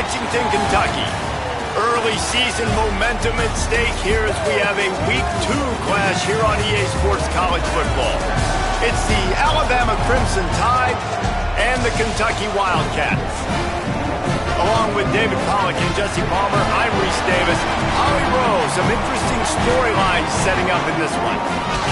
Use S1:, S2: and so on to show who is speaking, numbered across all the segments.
S1: Lexington, Kentucky. Early season momentum at stake here as we have a Week 2 clash here on EA Sports College Football. It's the Alabama Crimson Tide and the Kentucky Wildcats. Along with David Pollack and Jesse Palmer, I'm Reese Davis. Holly Rowe, some interesting storylines setting up in this one.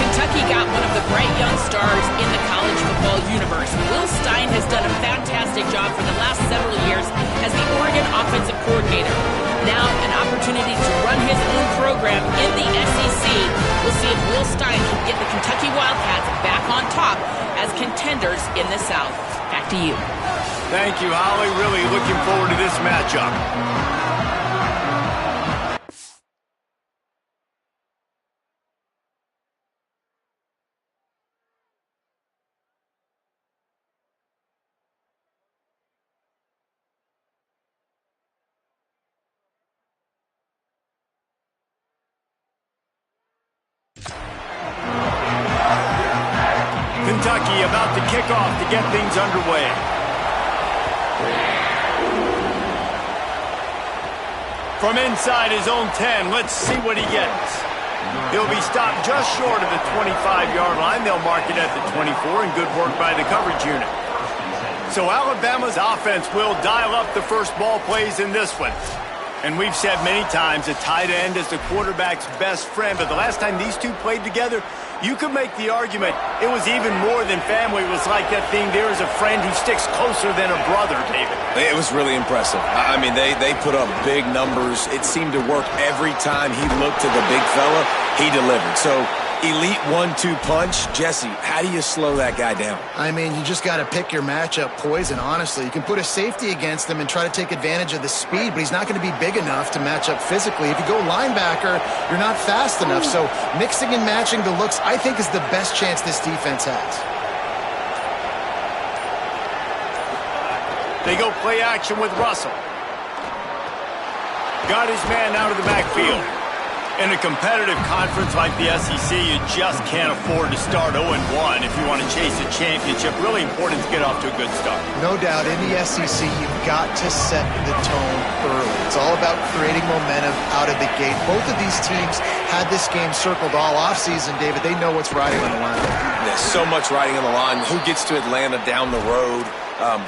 S2: Kentucky got one of the bright young stars in the college football universe. Will Stein has done a fantastic job for the last several years as the Oregon offensive coordinator. Now an opportunity to run his own program in the SEC. We'll see if Will Stein can get the Kentucky Wildcats back on top as contenders in the South. Back to you.
S1: Thank you, Holly. Really looking forward to this matchup. Kentucky about to kick off to get things underway. From inside his own 10, let's see what he gets. He'll be stopped just short of the 25-yard line. They'll mark it at the 24, and good work by the coverage unit. So Alabama's offense will dial up the first ball plays in this one. And we've said many times a tight end is the quarterback's best friend, but the last time these two played together, you could make the argument it was even more than family. It was like that thing, there is a friend who sticks closer than a brother, David.
S3: It was really impressive. I mean, they put up big numbers. It seemed to work every time he looked to the big fella. He delivered. So, elite 1-2 punch. Jesse, how do you slow that guy down?
S4: I mean, you just got to pick your matchup poison, honestly. You can put a safety against him and try to take advantage of the speed, but he's not going to be big enough to match up physically. If you go linebacker, you're not fast enough. So mixing and matching the looks, I think, is the best chance this defense has.
S1: They go play action with Russell. Got his man out of the backfield. In a competitive conference like the SEC, you just can't afford to start 0-1 if you want to chase a championship. Really important to get off to a good start.
S4: No doubt, in the SEC, you've got to set the tone early. It's all about creating momentum out of the gate. Both of these teams had this game circled all offseason, David. They know what's riding on the line.
S3: There's so much riding on the line. Who gets to Atlanta down the road?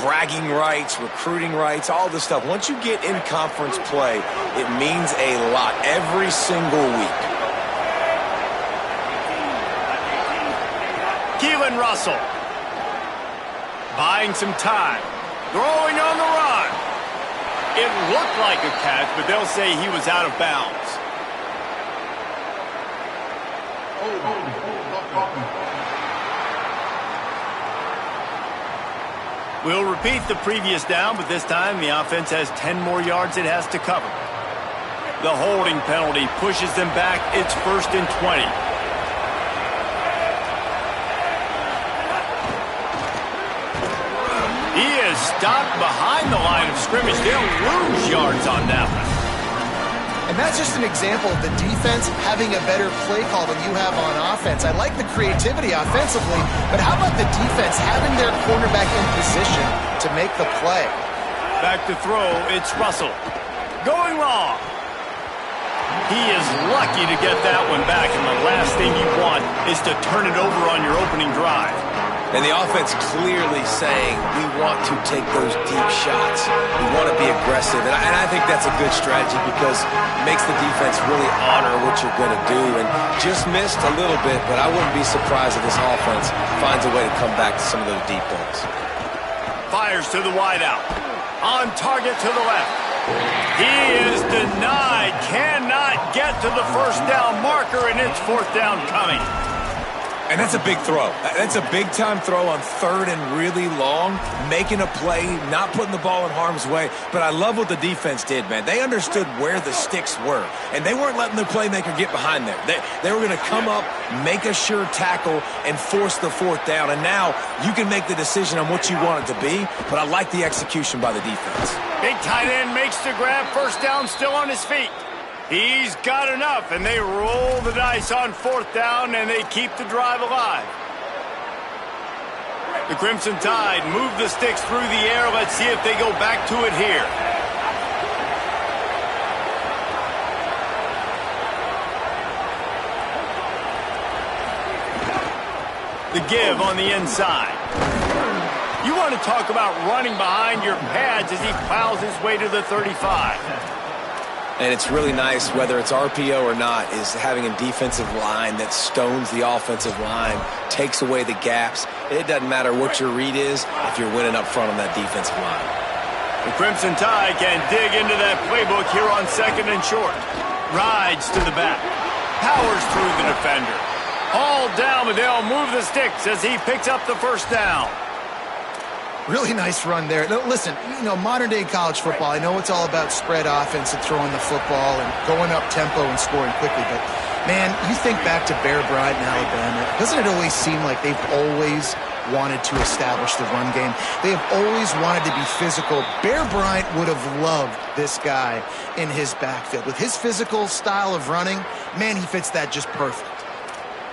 S3: Bragging rights, recruiting rights, all this stuff. Once you get in conference play, it means a lot every single week.
S1: Keelan Russell buying some time, throwing on the run. It looked like a catch, but they'll say he was out of bounds. We'll repeat the previous down, but this time the offense has 10 more yards it has to cover. The holding penalty pushes them back. It's 1st and 20. He is stopped behind the line of scrimmage. They'll lose yards on that one.
S4: And that's just an example of the defense having a better play call than you have on offense. I like the creativity offensively, but how about the defense having their cornerback in position to make the play?
S1: Back to throw, it's Russell. Going long. He is lucky to get that one back, and the last thing you want is to turn it over on your opening drive.
S3: And the offense clearly saying, we want to take those deep shots. We want to be aggressive. And I think that's a good strategy because it makes the defense really honor what you're going to do. And just missed a little bit, but I wouldn't be surprised if this offense finds a way to come back to some of those deep balls.
S1: Fires to the wideout. On target to the left. He is denied. Cannot get to the first down marker, and it's 4th down coming.
S3: And that's a big throw. That's a big-time throw on 3rd and really long, making a play, not putting the ball in harm's way. But I love what the defense did, man. They understood where the sticks were, and they weren't letting the playmaker get behind there. They were going to come up, make a sure tackle, and force the 4th down. And now you can make the decision on what you want it to be, but I like the execution by the defense.
S1: Big tight end makes the grab. 1st down, still on his feet. He's got enough, and they roll the dice on 4th down, and they keep the drive alive. The Crimson Tide move the sticks through the air. Let's see if they go back to it here. The give on the inside. You want to talk about running behind your pads as he plows his way to the 35.
S3: And it's really nice, whether it's RPO or not, is having a defensive line that stones the offensive line, takes away the gaps. It doesn't matter what your read is if you're winning up front on that defensive line.
S1: The Crimson Tide can dig into that playbook here on 2nd and short. Rides to the back. Powers through the defender. Hauled down, but they'll move the sticks as he picks up the first down.
S4: Really nice run there. Now, listen, modern-day college football, I know it's all about spread offense and throwing the football and going up tempo and scoring quickly, but, man, you think back to Bear Bryant in Alabama, doesn't it always seem like they've always wanted to establish the run game? They have always wanted to be physical. Bear Bryant would have loved this guy in his backfield. With his physical style of running, man, he fits that just perfect.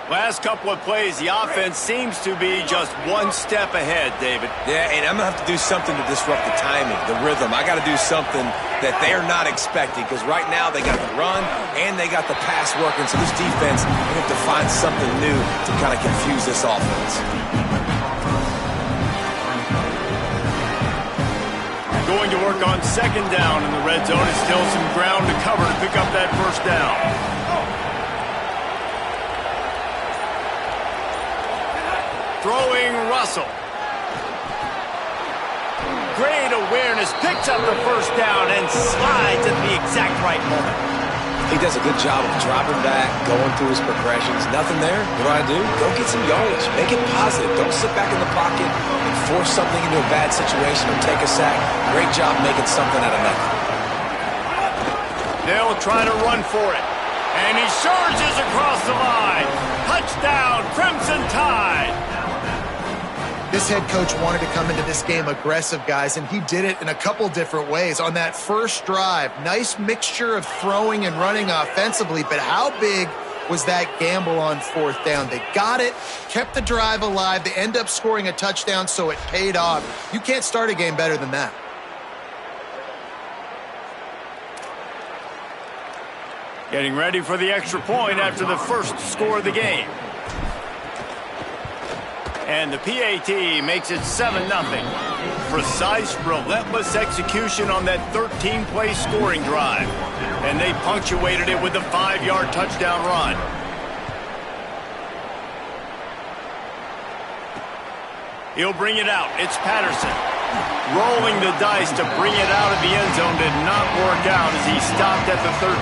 S1: Last couple of plays, the offense seems to be just one step ahead, David.
S3: Yeah, and I'm going to have to do something to disrupt the timing, the rhythm. I got to do something that they're not expecting, because right now they got the run and they got the pass working. So this defense, they have to find something new to kind of confuse this offense.
S1: Going to work on 2nd down in the red zone. It's still some ground to cover to pick up that first down. Throwing Russell. Great awareness, picks up the first down and slides at the exact right moment.
S3: He does a good job of dropping back, going through his progressions. Nothing there. What do? Go get some yardage. Make it positive. Don't sit back in the pocket and force something into a bad situation or take a sack. Great job making something out of nothing.
S1: They'll try to run for it. And he surges across the line. Touchdown, Crimson Tide.
S4: This head coach wanted to come into this game aggressive, guys, and he did it in a couple different ways. On that first drive, nice mixture of throwing and running offensively, but how big was that gamble on 4th down? They got it, kept the drive alive, they end up scoring a touchdown, so it paid off. You can't start a game better than that.
S1: Getting ready for the extra point after the first score of the game. And the PAT makes it 7-0. Precise, relentless execution on that 13-play scoring drive. And they punctuated it with a 5-yard touchdown run. He'll bring it out. It's Patterson. Rolling the dice to bring it out of the end zone did not work out as he stopped at the 13.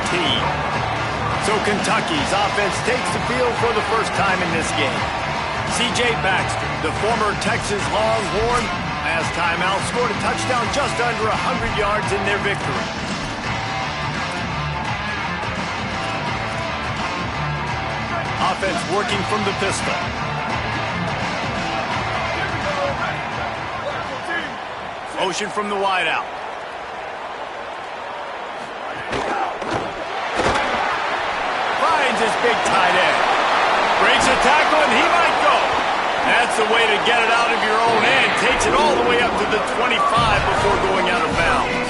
S1: So Kentucky's offense takes the field for the first time in this game. C.J. Baxter, the former Texas Longhorn, last time out scored a touchdown just under 100 yards in their victory. Offense working from the pistol. Motion from the wideout. Finds his big tight end. Breaks a tackle, and he might go. That's the way to get it out of your own end. Takes it all the way up to the 25 before going out of bounds.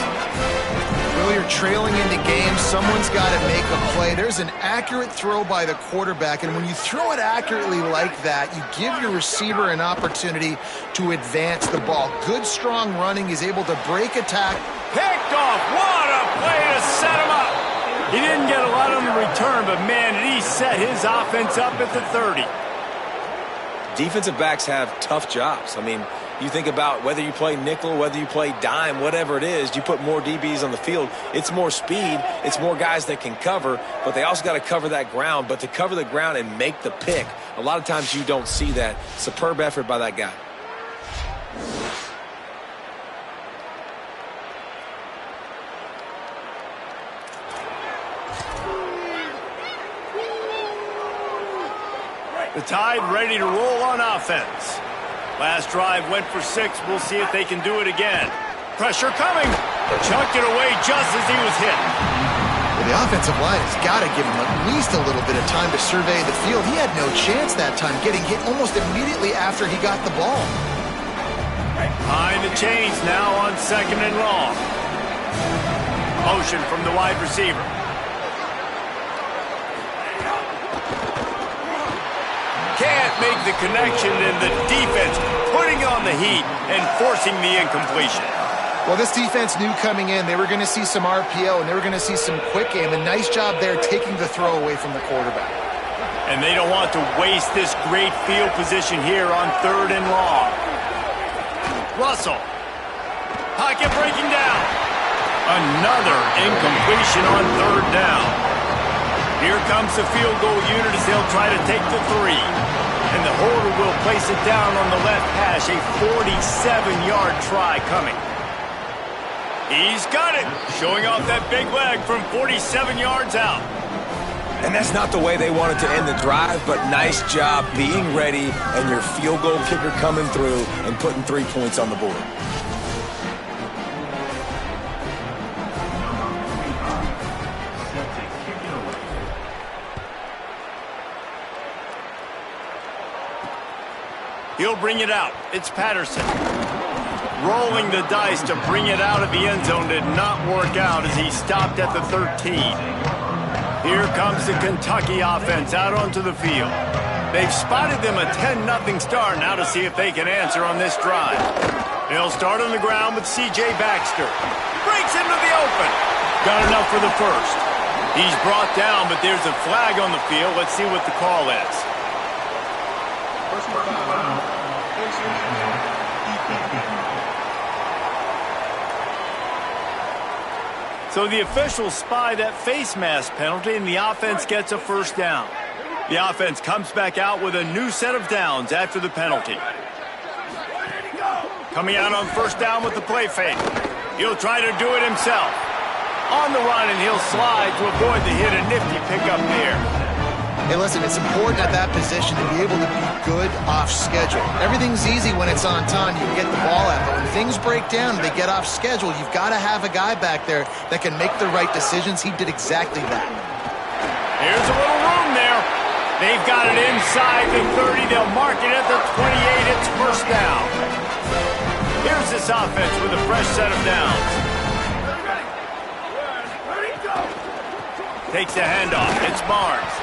S4: Well, you're trailing into games. Someone's got to make a play. There's an accurate throw by the quarterback, and when you throw it accurately like that, you give your receiver an opportunity to advance the ball. Good, strong running. He's able to break attack.
S1: Picked off. What a play to set him up. He didn't get a lot on the return, but, man, did he set his offense up at the 30.
S3: Defensive backs have tough jobs. I mean, you think about whether you play nickel, whether you play dime, whatever it is, you put more DBs on the field. It's more speed. It's more guys that can cover, but they also got to cover that ground. But to cover the ground and make the pick, a lot of times you don't see that. Superb effort by that guy.
S1: The Tide ready to roll on offense. Last drive went for 6. We'll see if they can do it again. Pressure coming. Chucked it away just as he was hit.
S4: Well, the offensive line has got to give him at least a little bit of time to survey the field. He had no chance that time, getting hit almost immediately after he got the ball.
S1: Behind the chains now on 2nd and long. Motion from the wide receiver. Can't can't make the connection, and the defense putting on the heat and forcing the incompletion.
S4: Well, this defense knew coming in they were going to see some RPO and they were going to see some quick game. A nice job there taking the throw away from the quarterback.
S1: And they don't want to waste this great field position here on 3rd and long. Russell. Pocket breaking down. Another incompletion on 3rd down. Here comes the field goal unit as they'll try to take the 3. And the holder will place it down on the left hash. A 47-yard try coming. He's got it. Showing off that big leg from 47 yards out.
S3: And that's not the way they wanted to end the drive, but nice job being ready and your field goal kicker coming through and putting 3 points on the board.
S1: He'll bring it out. It's Patterson. Rolling the dice to bring it out of the end zone did not work out as he stopped at the 13. Here comes the Kentucky offense out onto the field. They've spotted them a 10-0 start now to see if they can answer on this drive. They'll start on the ground with C.J. Baxter. Breaks into the open. Got enough for the first. He's brought down, but there's a flag on the field. Let's see what the call is. So the officials spy that face mask penalty, and the offense gets a first down. The offense comes back out with a new set of downs after the penalty. Coming out on first down with the play fake. He'll try to do it himself. On the run, and he'll slide to avoid the hit. A nifty pickup there.
S4: Hey, listen, it's important at that position to be able to be good off schedule. Everything's easy when it's on time. You can get the ball out. But when things break down and they get off schedule, you've got to have a guy back there that can make the right decisions. He did exactly that.
S1: Here's a little room there. They've got it inside the 30. They'll mark it at the 28. It's first down. Here's this offense with a fresh set of downs. Takes the handoff. It's Barnes.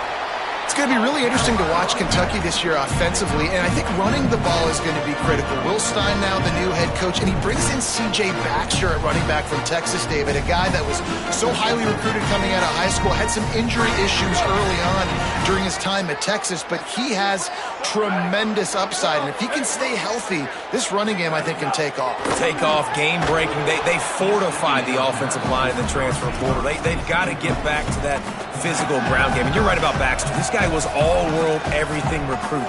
S4: It's going to be really interesting to watch Kentucky this year offensively, and I think running the ball is going to be critical. Will Stein now the new head coach, and he brings in C.J. Baxter at running back from Texas, David, a guy that was so highly recruited coming out of high school, had some injury issues early on during his time at Texas, but he has tremendous upside, and if he can stay healthy, this running game, I think, can take off.
S3: Take off, game-breaking. They fortified the offensive line in the transfer portal. They've got to get back to that physical ground game, and you're right about Baxter. This guy was all-world, everything recruit.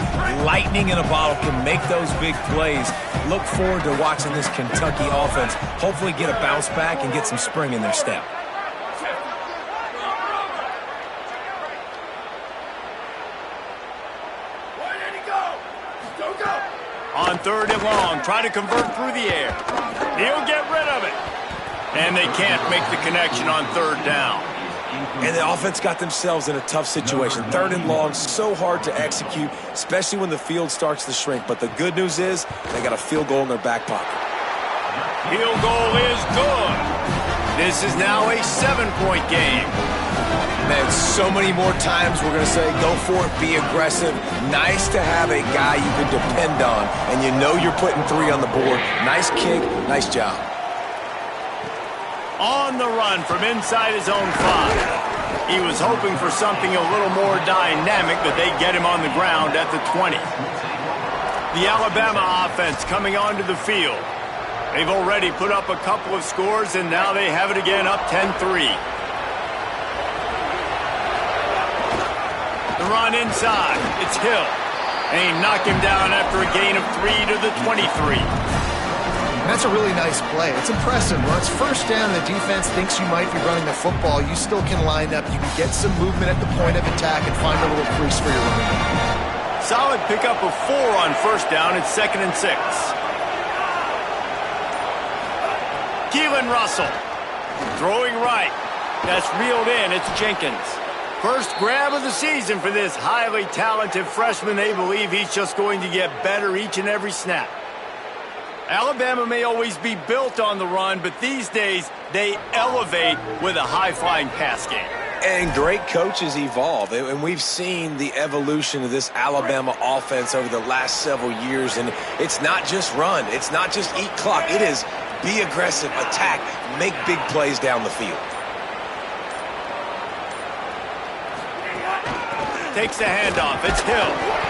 S3: Lightning in a bottle, can make those big plays. Look forward to watching this Kentucky offense hopefully get a bounce back and get some spring in their step.
S1: On 3rd and long, try to convert through the air. He'll get rid of it. And they can't make the connection on 3rd down.
S3: And the offense got themselves in a tough situation. 3rd and long, so hard to execute, especially when the field starts to shrink. But the good news is they got a field goal in their back pocket.
S1: Field goal is good. This is now a 7-point game.
S3: Man, so many more times we're going to say, go for it, be aggressive. Nice to have a guy you can depend on, and you know you're putting 3 on the board. Nice kick, nice job.
S1: On the run from inside his own 5. He was hoping for something a little more dynamic, but they get him on the ground at the 20. The Alabama offense coming onto the field. They've already put up a couple of scores, and now they have it again up 10-3. The run inside. It's Hill. And he knocked him down after a gain of 3 to the 23.
S4: That's a really nice play. It's impressive. When it's first down, the defense thinks you might be running the football. You still can line up. You can get some movement at the point of attack and find a little crease for your running back.
S1: Solid pickup of 4 on first down. It's 2nd and 6. Keelan Russell throwing right. That's reeled in. It's Jenkins. First grab of the season for this highly talented freshman. They believe he's just going to get better each and every snap. Alabama may always be built on the run, but these days they elevate with a high-flying pass game.
S3: And great coaches evolve, and we've seen the evolution of this Alabama offense over the last several years, and it's not just run, it's not just eat clock, it is be aggressive, attack, make big plays down the field.
S1: Takes the handoff, it's Hill.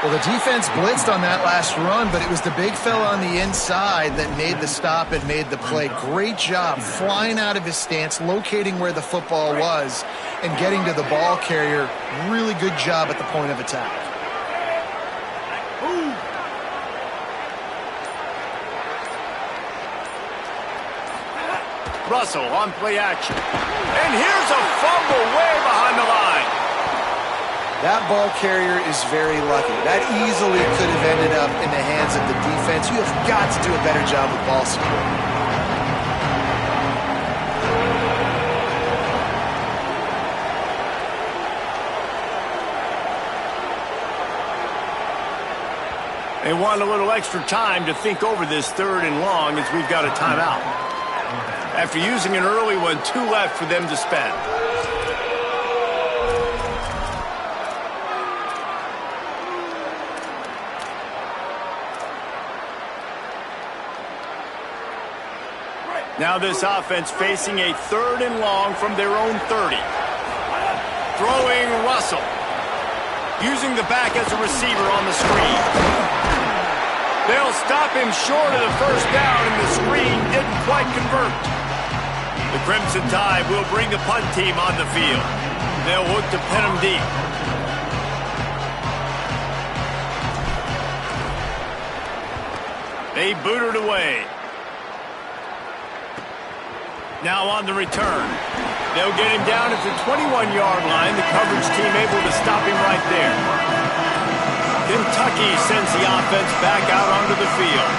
S4: Well, the defense blitzed on that last run, but it was the big fella on the inside that made the stop and made the play. Great job flying out of his stance, locating where the football was, and getting to the ball carrier. Really good job at the point of attack.
S1: Russell on play action. And here's a fumble way behind the line.
S4: That ball carrier is very lucky. That easily could have ended up in the hands of the defense. You have got to do a better job with ball security.
S1: They want a little extra time to think over this 3rd and long as we've got a timeout. After using an early one, 2 left for them to spend. Now this offense facing a 3rd and long from their own 30. Throwing Russell. Using the back as a receiver on the screen. They'll stop him short of the 1st down, and the screen didn't quite convert. The Crimson Tide will bring the punt team on the field. They'll look to pin him deep. They booted away. Now on the return. They'll get him down at the 21-yard line. The coverage team able to stop him right there. Kentucky sends the offense back out onto the field.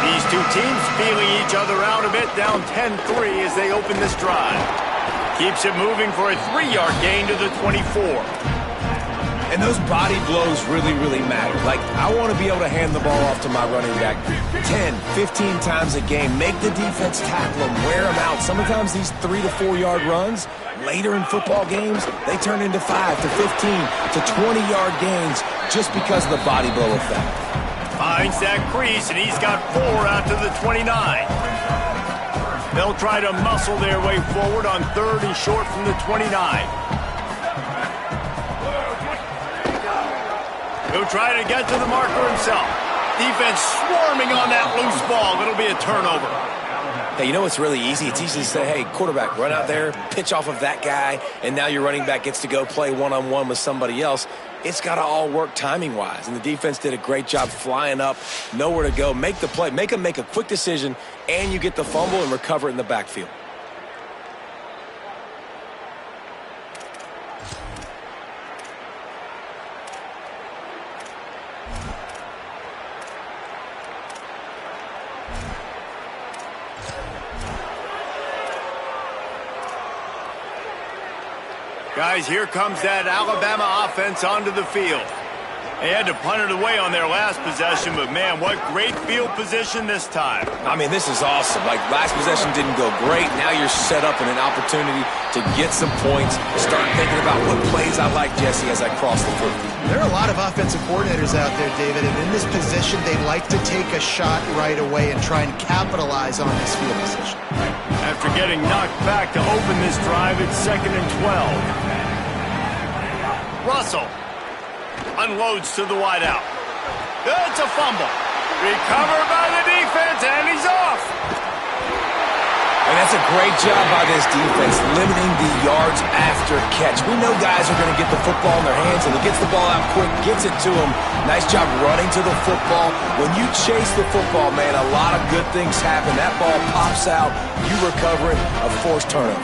S1: These two teams feeling each other out a bit, down 10-3 as they open this drive. Keeps it moving for a 3-yard gain to the 24.
S3: And those body blows really, really matter. Like, I want to be able to hand the ball off to my running back 10, 15 times a game. Make the defense tackle them, wear them out. Sometimes these 3 to 4 yard runs, later in football games, they turn into 5 to 15 to 20-yard gains just because of the body blow effect.
S1: Finds that crease, and he's got 4 out to the 29. They'll try to muscle their way forward on 3rd and short from the 29. He'll try to get to the marker himself. Defense swarming on that loose ball. It'll be a turnover.
S3: Hey, you know what's really easy? It's easy to say, hey, quarterback, run out there, pitch off of that guy, and now your running back gets to go play one-on-one with somebody else. It's got to all work timing-wise, and the defense did a great job flying up, nowhere to go, make the play, make them make a quick decision, and you get the fumble and recover it in the backfield.
S1: Guys, here comes that Alabama offense onto the field. They had to punt it away on their last possession, but man, what great field position this time.
S3: I mean, this is awesome. Like, last possession didn't go great. Now you're set up in an opportunity to get some points. Start thinking about what plays I like, Jesse, as I cross the field.
S4: There are a lot of offensive coordinators out there, David, and in this position, they like to take a shot right away and try and capitalize on this field position.
S1: After getting knocked back to open this drive, it's 2nd and 12. Russell unloads to the wideout. It's a fumble. Recovered by the defense, and he's off.
S3: And that's a great job by this defense, limiting the yards after catch. We know guys are going to get the football in their hands, and he gets the ball out quick, gets it to him. Nice job running to the football. When you chase the football, man, a lot of good things happen. That ball pops out, you recover it, a forced turnover.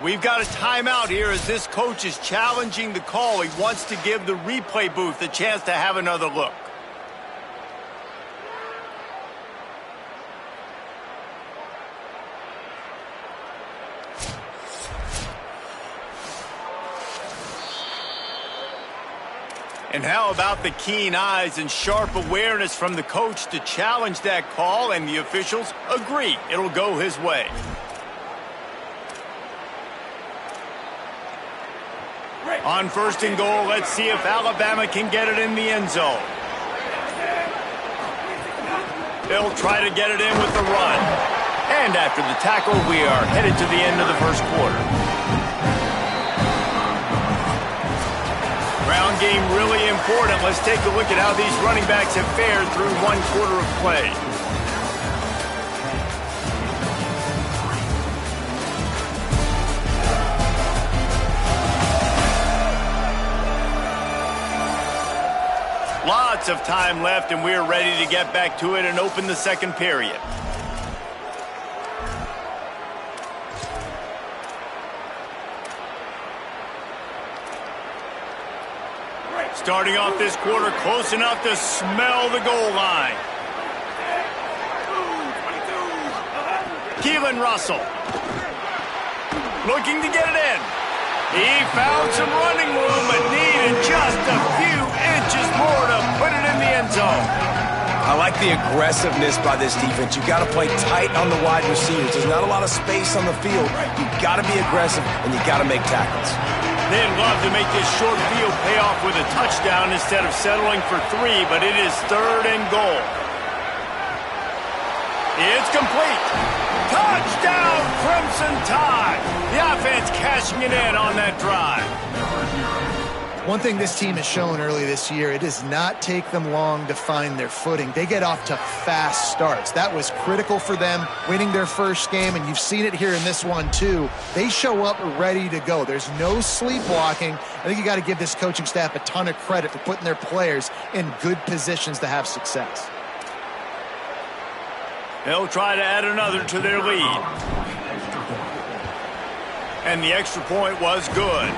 S1: We've got a timeout here as this coach is challenging the call. He wants to give the replay booth a chance to have another look. And how about the keen eyes and sharp awareness from the coach to challenge that call, and the officials agree it'll go his way. On 1st and goal, let's see if Alabama can get it in the end zone. They'll try to get it in with the run. And after the tackle, we are headed to the end of the first quarter. Ground game really important. Let's take a look at how these running backs have fared through 1 quarter of play. Lots of time left, and we're ready to get back to it and open the second period. Starting off this quarter close enough to smell the goal line. Keelan Russell looking to get it in. He found some running room, but needed just a few inches more to put it in the end zone.
S3: I like the aggressiveness by this defense. You got to play tight on the wide receivers. There's not a lot of space on the field. You got to be aggressive, and you got to make tackles.
S1: They'd love to make this short field pay off with a touchdown instead of settling for 3, but it is 3rd and goal. It's complete. Touchdown, Crimson Tide. The offense cashing it in on that drive.
S4: One thing this team has shown early this year, it does not take them long to find their footing. They get off to fast starts. That was critical for them winning their first game, and you've seen it here in this one too. They show up ready to go. There's no sleepwalking. I think you got to give this coaching staff a ton of credit for putting their players in good positions to have success.
S1: They'll try to add another to their lead. And the extra point was good.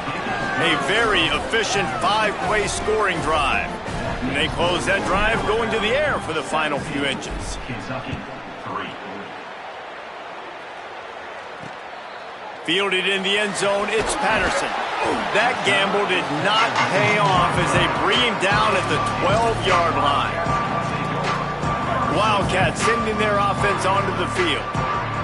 S1: A very efficient 5-play scoring drive. And they close that drive going to the air for the final few inches. Fielded in the end zone, it's Patterson. That gamble did not pay off as they bring him down at the 12-yard line. Wildcats sending their offense onto the field.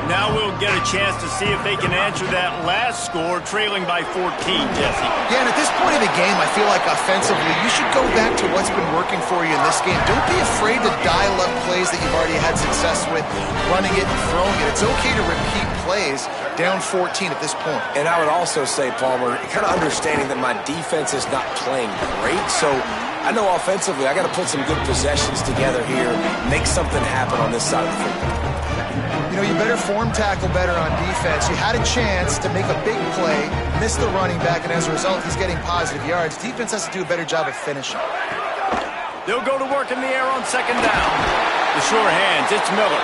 S1: Now we'll get a chance to see if they can answer that last score, trailing by 14, Jesse.
S4: Yeah, and at this point of the game, I feel like offensively, you should go back to what's been working for you in this game. Don't be afraid to dial up plays that you've already had success with, running it and throwing it. It's okay to repeat plays down 14 at this point.
S3: And I would also say, Palmer, kind of understanding that my defense is not playing great, so I know offensively I got to put some good possessions together here, make something happen on this side of the football.
S4: You know, you better form tackle better on defense. You had a chance to make a big play, miss the running back, and as a result, he's getting positive yards. Defense has to do a better job of finishing.
S1: They'll go to work in the air on 2nd down. The sure hands, it's Miller.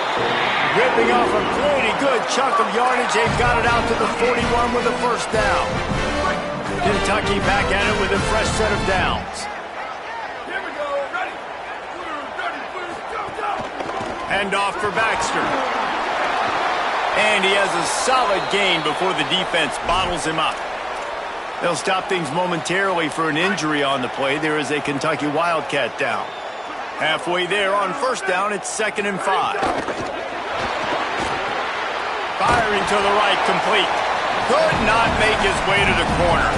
S1: Ripping off a pretty good chunk of yardage. They've got it out to the 41 with a 1st down. Kentucky back at it with a fresh set of downs. Hand off for Baxter. And he has a solid gain before the defense bottles him up. They'll stop things momentarily for an injury on the play. There is a Kentucky Wildcat down. Halfway there on 1st down, it's 2nd and 5. Firing to the right, complete. Could not make his way to the corner.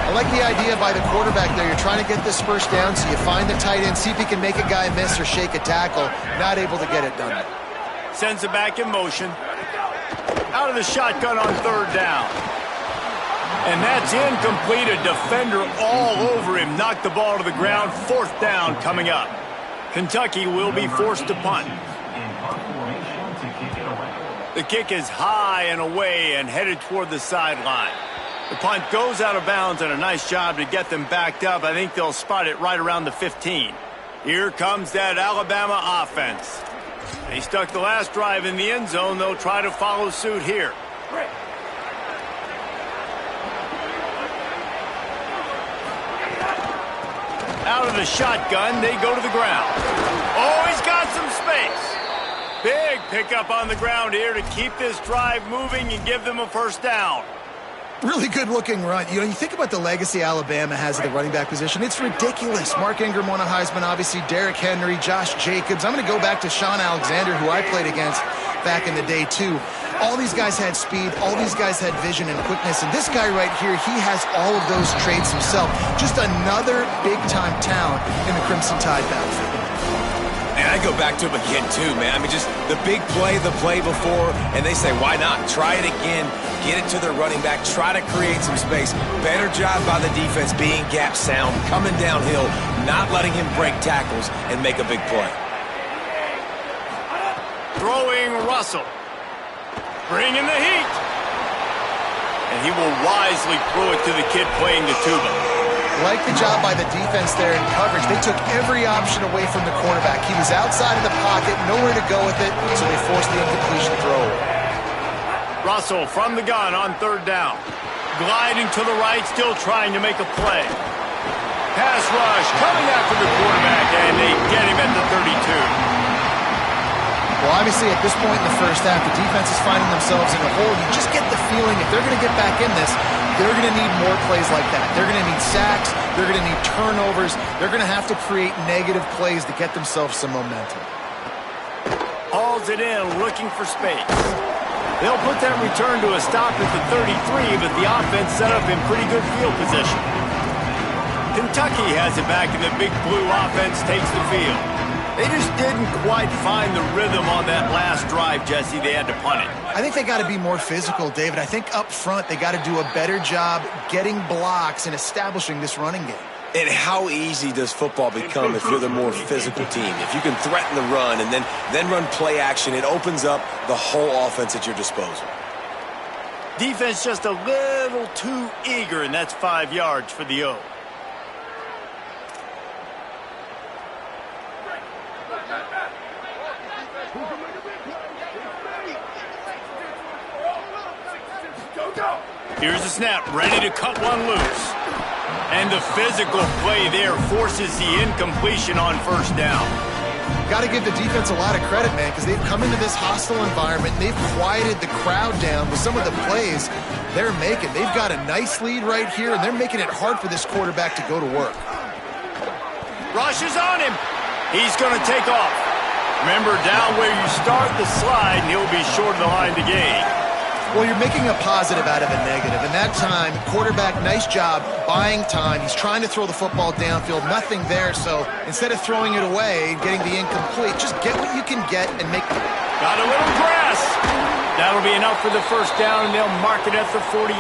S4: I like the idea by the quarterback there. You're trying to get this 1st down, so you find the tight end, see if he can make a guy miss or shake a tackle. Not able to get it done.
S1: Sends it back in motion. Out of the shotgun on 3rd down. And that's incomplete. A defender all over him. Knocked the ball to the ground. 4th down coming up. Kentucky will be forced to punt. The kick is high and away and headed toward the sideline. The punt goes out of bounds, and a nice job to get them backed up. I think they'll spot it right around the 15. Here comes that Alabama offense. They stuck the last drive in the end zone. They'll try to follow suit here. Out of the shotgun, they go to the ground. Oh, he's got some space. Big pickup on the ground here to keep this drive moving and give them a 1st down.
S4: Really good-looking run. You know, you think about the legacy Alabama has at the running back position. It's ridiculous. Mark Ingram won a Heisman, obviously. Derrick Henry, Josh Jacobs. I'm going to go back to Sean Alexander, who I played against back in the day, too. All these guys had speed. All these guys had vision and quickness. And this guy right here, he has all of those traits himself. Just another big-time talent in the Crimson Tide battlefield.
S3: And I go back to him again, too, man. I mean, just the big play, the play before, and they say, why not? Try it again. Get it to their running back. Try to create some space. Better job by the defense being gap sound, coming downhill, not letting him break tackles and make a big play.
S1: Throwing Russell. Bringing the heat. And he will wisely throw it to the kid playing the tuba.
S4: Like the job by the defense there in coverage. They took every option away from the quarterback. He was outside of the pocket, nowhere to go with it, so they forced the incompletion throw.
S1: Russell from the gun on third down. Gliding to the right, still trying to make a play. Pass rush coming after the quarterback, and they get him at the 32.
S4: Well, obviously, at this point in the first half, the defense is finding themselves in a hole. You just get the feeling if they're going to get back in this, they're going to need more plays like that. They're going to need sacks. They're going to need turnovers. They're going to have to create negative plays to get themselves some momentum.
S1: Hauls it in, looking for space. They'll put that return to a stop at the 33, but the offense set up in pretty good field position. Kentucky has it back, and the Big Blue offense takes the field. They just didn't quite find the rhythm on that last drive, Jesse. They had to punt it.
S4: I think they got to be more physical, David. I think up front they got to do a better job getting blocks and establishing this running game.
S3: And how easy does football become if you're the more physical team? If you can threaten the run and then run play action, it opens up the whole offense at your disposal.
S1: Defense just a little too eager, and that's 5 yards for the O. Here's the snap, ready to cut one loose. And the physical play there forces the incompletion on first down.
S4: Got to give the defense a lot of credit, man, because they've come into this hostile environment. And they've quieted the crowd down with some of the plays they're making. They've got a nice lead right here, and they're making it hard for this quarterback to go to work.
S1: Rush is on him. He's going to take off. Remember, down where you start the slide, and he'll be short of the line to gain.
S4: Well, you're making a positive out of a negative. And that time, quarterback, nice job buying time. He's trying to throw the football downfield. Nothing there. So instead of throwing it away and getting the incomplete, just get what you can get and make.
S1: Got a little grass. That'll be enough for the first down, and they'll mark it at the 48.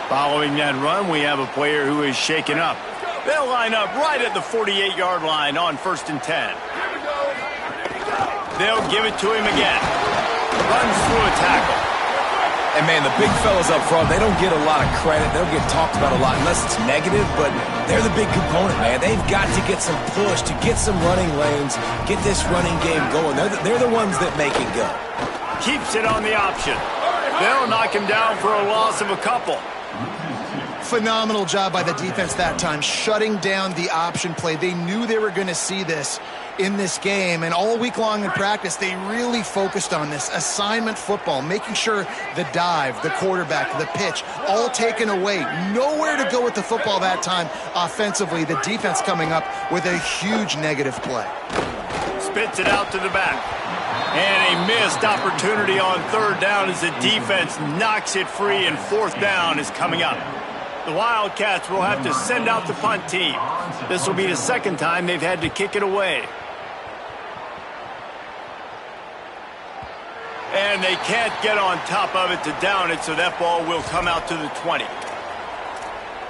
S1: Following that run, we have a player who is shaken up. They'll line up right at the 48-yard line on 1st and 10. They'll give it to him again. Runs through a tackle.
S3: And, man, the big fellas up front, they don't get a lot of credit. They don't get talked about a lot unless it's negative, but they're the big component, man. They've got to get some push, to get some running lanes, get this running game going. They're the ones that make it go.
S1: Keeps it on the option. They'll knock him down for a loss of a couple.
S4: Phenomenal job by the defense that time, shutting down the option play. They knew they were going to see this in this game, and all week long in practice, they really focused on this assignment football, making sure the dive, the quarterback, the pitch, all taken away. Nowhere to go with the football that time offensively. The defense coming up with a huge negative play.
S1: Spits it out to the back. And a missed opportunity on third down as the defense knocks it free, and fourth down is coming up. The Wildcats will have to send out the punt team. This will be the second time they've had to kick it away. And they can't get on top of it to down it, so that ball will come out to the 20.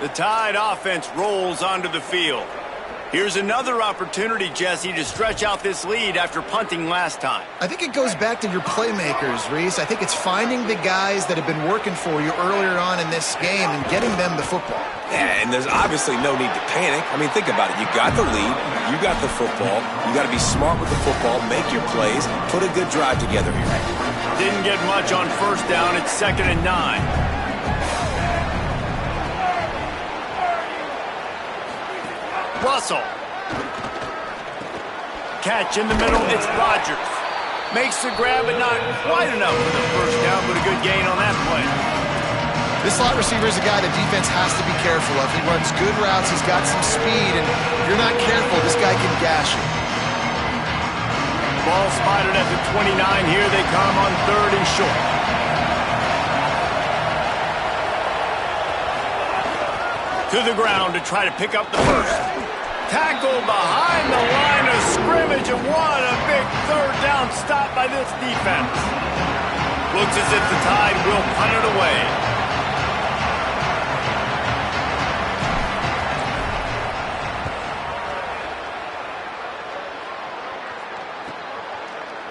S1: The Tide offense rolls onto the field. Here's another opportunity, Jesse, to stretch out this lead after punting last time.
S4: I think it goes back to your playmakers, Reese. I think it's finding the guys that have been working for you earlier on in this game and getting them the football.
S3: Yeah, and there's obviously no need to panic. I mean, think about it. You got the lead. You got the football. You got to be smart with the football, make your plays, put a good drive together here.
S1: Didn't get much on first down. It's 2nd and 9. Russell. Catch in the middle, it's Rodgers. Makes the grab, but not quite enough for the first down, but a good gain on that play.
S4: This slot receiver is a guy the defense has to be careful of. He runs good routes. He's got some speed, and if you're not careful, this guy can gash you.
S1: Ball spotted at the 29. Here they come on 3rd and short. To the ground to try to pick up the first. Tackle behind the line of scrimmage, and what a big 3rd down stop by this defense. Looks as if the Tide will punt it away.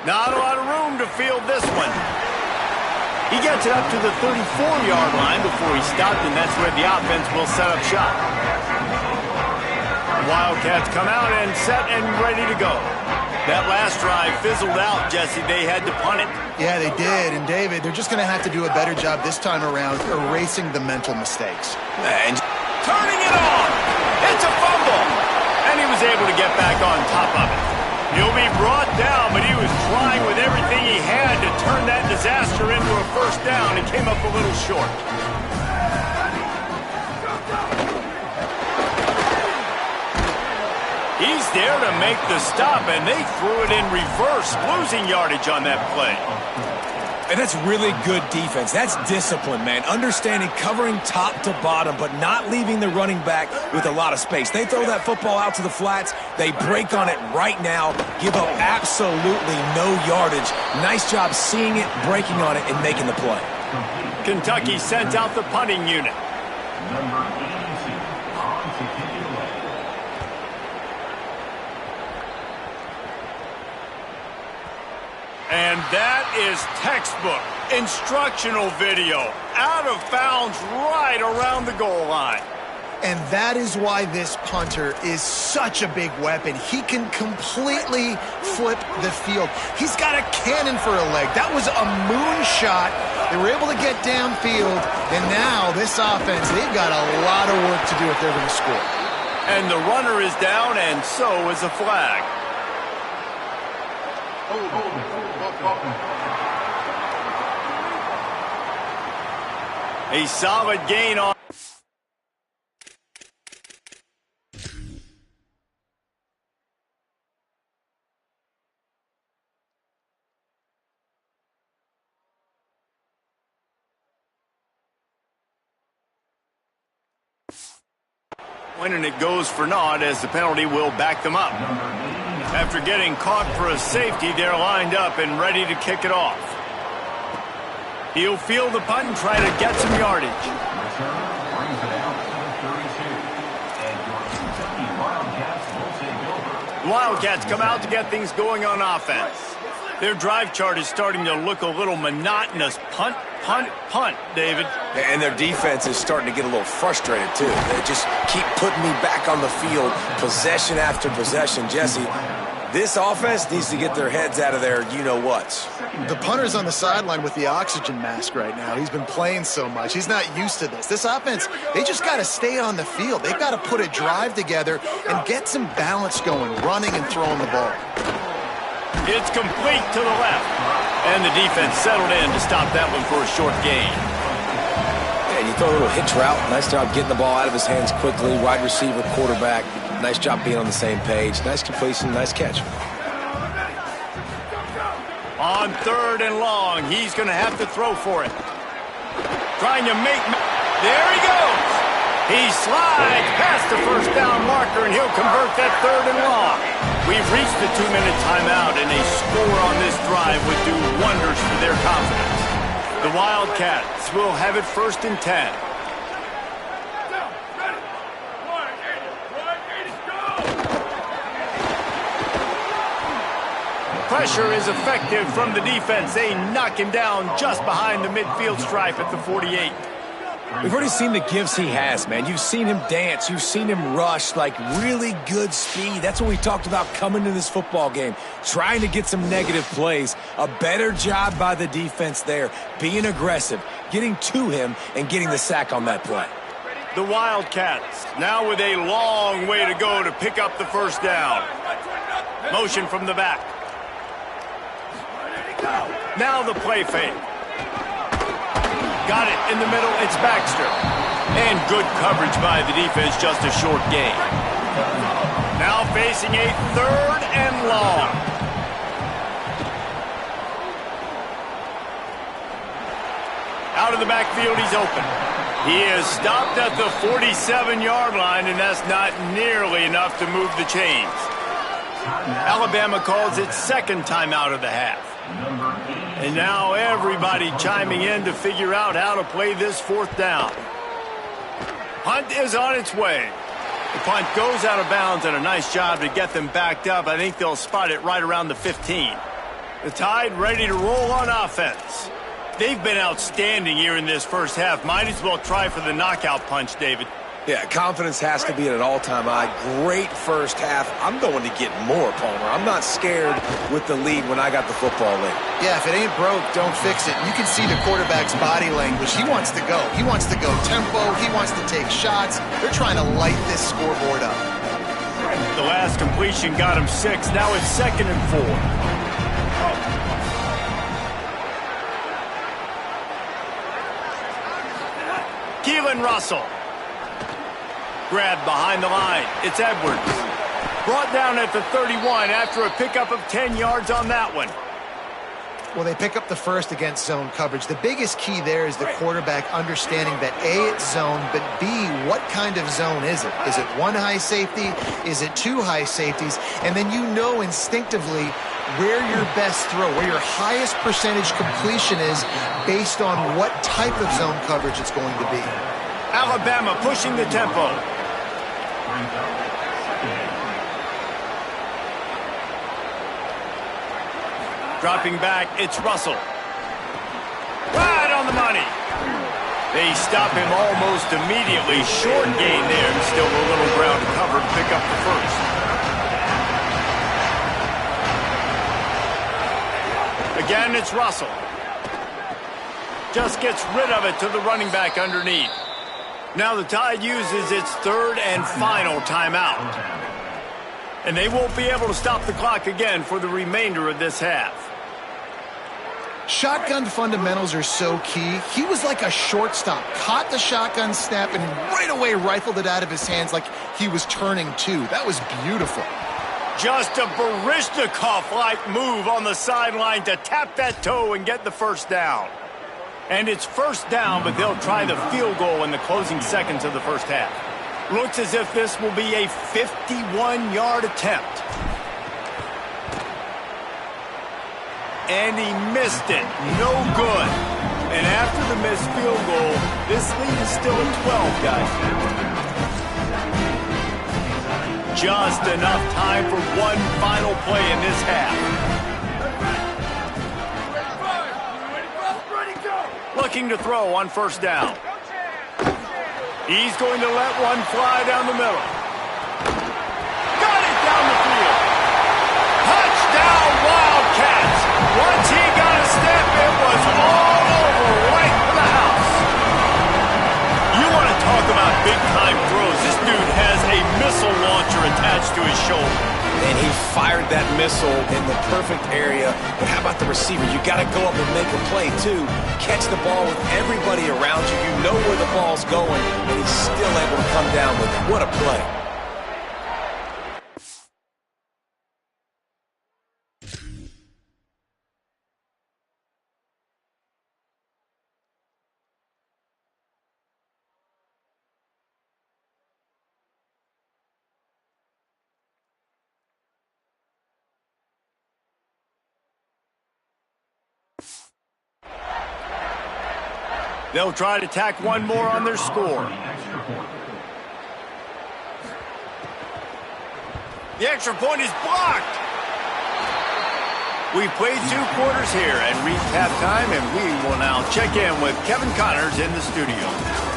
S1: Not a lot of room to field this one. He gets it up to the 34-yard line before he stopped, and that's where the offense will set up shop. Wildcats come out and set and ready to go. That last drive fizzled out, Jesse. They had to punt it.
S4: Yeah, they did. And, David, they're just going to have to do a better job this time around erasing the mental mistakes.
S1: And turning it on. It's a fumble. And he was able to get back on top of it. He'll be brought down, but he was trying with everything he had to turn that disaster into a 1st down and came up a little short. He's there to make the stop, and they threw it in reverse, losing yardage on that play.
S3: And that's really good defense. That's discipline, man. Understanding covering top to bottom, but not leaving the running back with a lot of space. They throw that football out to the flats. They break on it right now, give up absolutely no yardage. Nice job seeing it, breaking on it, and making the play.
S1: Kentucky sent out the punting unit. And that is textbook instructional video. Out of bounds right around the goal line.
S4: And that is why this punter is such a big weapon. He can completely flip the field. He's got a cannon for a leg. That was a moonshot. They were able to get downfield. And now this offense, they've got a lot of work to do if they're going to score.
S1: And the runner is down, and so is a flag. A solid gain on. And it goes for naught as the penalty will back them up. After getting caught for a safety, they're lined up and ready to kick it off. He'll field the punt and try to get some yardage. The Wildcats come out to get things going on offense. Their drive chart is starting to look a little monotonous. Punt, punt, punt, David.
S3: And their defense is starting to get a little frustrated, too. They just keep putting me back on the field, possession after possession. Jesse, this offense needs to get their heads out of their you-know-whats.
S4: The punter's on the sideline with the oxygen mask right now. He's been playing so much. He's not used to this. This offense, they just got to stay on the field. They've got to put a drive together and get some balance going, running and throwing the ball.
S1: It's complete to the left. And the defense settled in to stop that one for a short gain.
S3: Yeah, you throw a little hitch route. Nice job getting the ball out of his hands quickly. Wide receiver, quarterback. Nice job being on the same page. Nice completion, nice catch.
S1: On 3rd and long, he's going to have to throw for it. Trying to make... There he goes! He slides past the 1st down marker, and he'll convert that 3rd and long. We've reached the 2-minute timeout, and a score on this drive would do wonders for their confidence. The Wildcats will have it 1st and 10. Pressure is effective from the defense. They knock him down just behind the midfield stripe at the 48.
S3: We've already seen the gifts he has, man. You've seen him dance. You've seen him rush, like really good speed. That's what we talked about coming to this football game, trying to get some negative plays. A better job by the defense there, being aggressive, getting to him, and getting the sack on that play.
S1: The Wildcats now with a long way to go to pick up the 1st down. Motion from the back. Now the play fake. Got it in the middle. It's Baxter. And good coverage by the defense, just a short gain. Now facing a 3rd and long. Out of the backfield, he's open. He is stopped at the 47-yard line, and that's not nearly enough to move the chains. Alabama calls its 2nd timeout of the half. And now everybody chiming in to figure out how to play this 4th down. Punt is on its way. The punt goes out of bounds, and a nice job to get them backed up. I think they'll spot it right around the 15. The Tide ready to roll on offense. They've been outstanding here in this first half. Might as well try for the knockout punch, David.
S3: Yeah, confidence has to be at an all-time high. Great first half. I'm going to get more, Palmer. I'm not scared with the lead when I got the football late.
S4: Yeah, if it ain't broke, don't fix it. You can see the quarterback's body language. He wants to go. He wants to go tempo. He wants to take shots. They're trying to light this scoreboard up.
S1: The last completion got him 6. Now it's 2nd and 4. Keelan Russell. Grabbed behind the line. It's Edwards. Brought down at the 31 after a pickup of 10 yards on that one.
S4: Well, they pick up the first against zone coverage. The biggest key there is the quarterback understanding that A, it's zone, but B, what kind of zone is it? Is it 1 high safety? Is it 2 high safeties? And then you know instinctively where your best throw, where your highest percentage completion is based on what type of zone coverage it's going to be.
S1: Alabama pushing the tempo. Dropping back, it's Russell. Right on the money. They stop him almost immediately. Short gain there, and still a little ground to cover to pick up the first. Again, it's Russell. Just gets rid of it to the running back underneath. Now the Tide uses its 3rd and final timeout. And they won't be able to stop the clock again for the remainder of this half.
S4: Shotgun fundamentals are so key. He was like a shortstop. Caught the shotgun snap and right away rifled it out of his hands like he was turning 2. That was beautiful.
S1: Just a Baryshnikov-like move on the sideline to tap that toe and get the first down. And it's first down, but they'll try the field goal in the closing seconds of the first half. Looks as if this will be a 51-yard attempt. And he missed it. No good. And after the missed field goal, this lead is still at 12, guys. Just enough time for one final play in this half. Looking to throw on first down. He's going to let one fly down the middle. Got it down the field. Touchdown, Wildcats. Once he got a step, it was all over right for the house. You want to talk about big-time throws. This dude has a missile launcher attached to his shoulder.
S3: And he fired that missile in the perfect area. But how about the receiver? You got to go up and make a play, too. Catch the ball with everybody around you. You know where the ball's going, and he's still able to come down with it. What a play.
S1: They'll try to tack one more on their score. The extra point is blocked. We've played 2 quarters here and reached halftime, and we will now check in with Kevin Connors in the studio.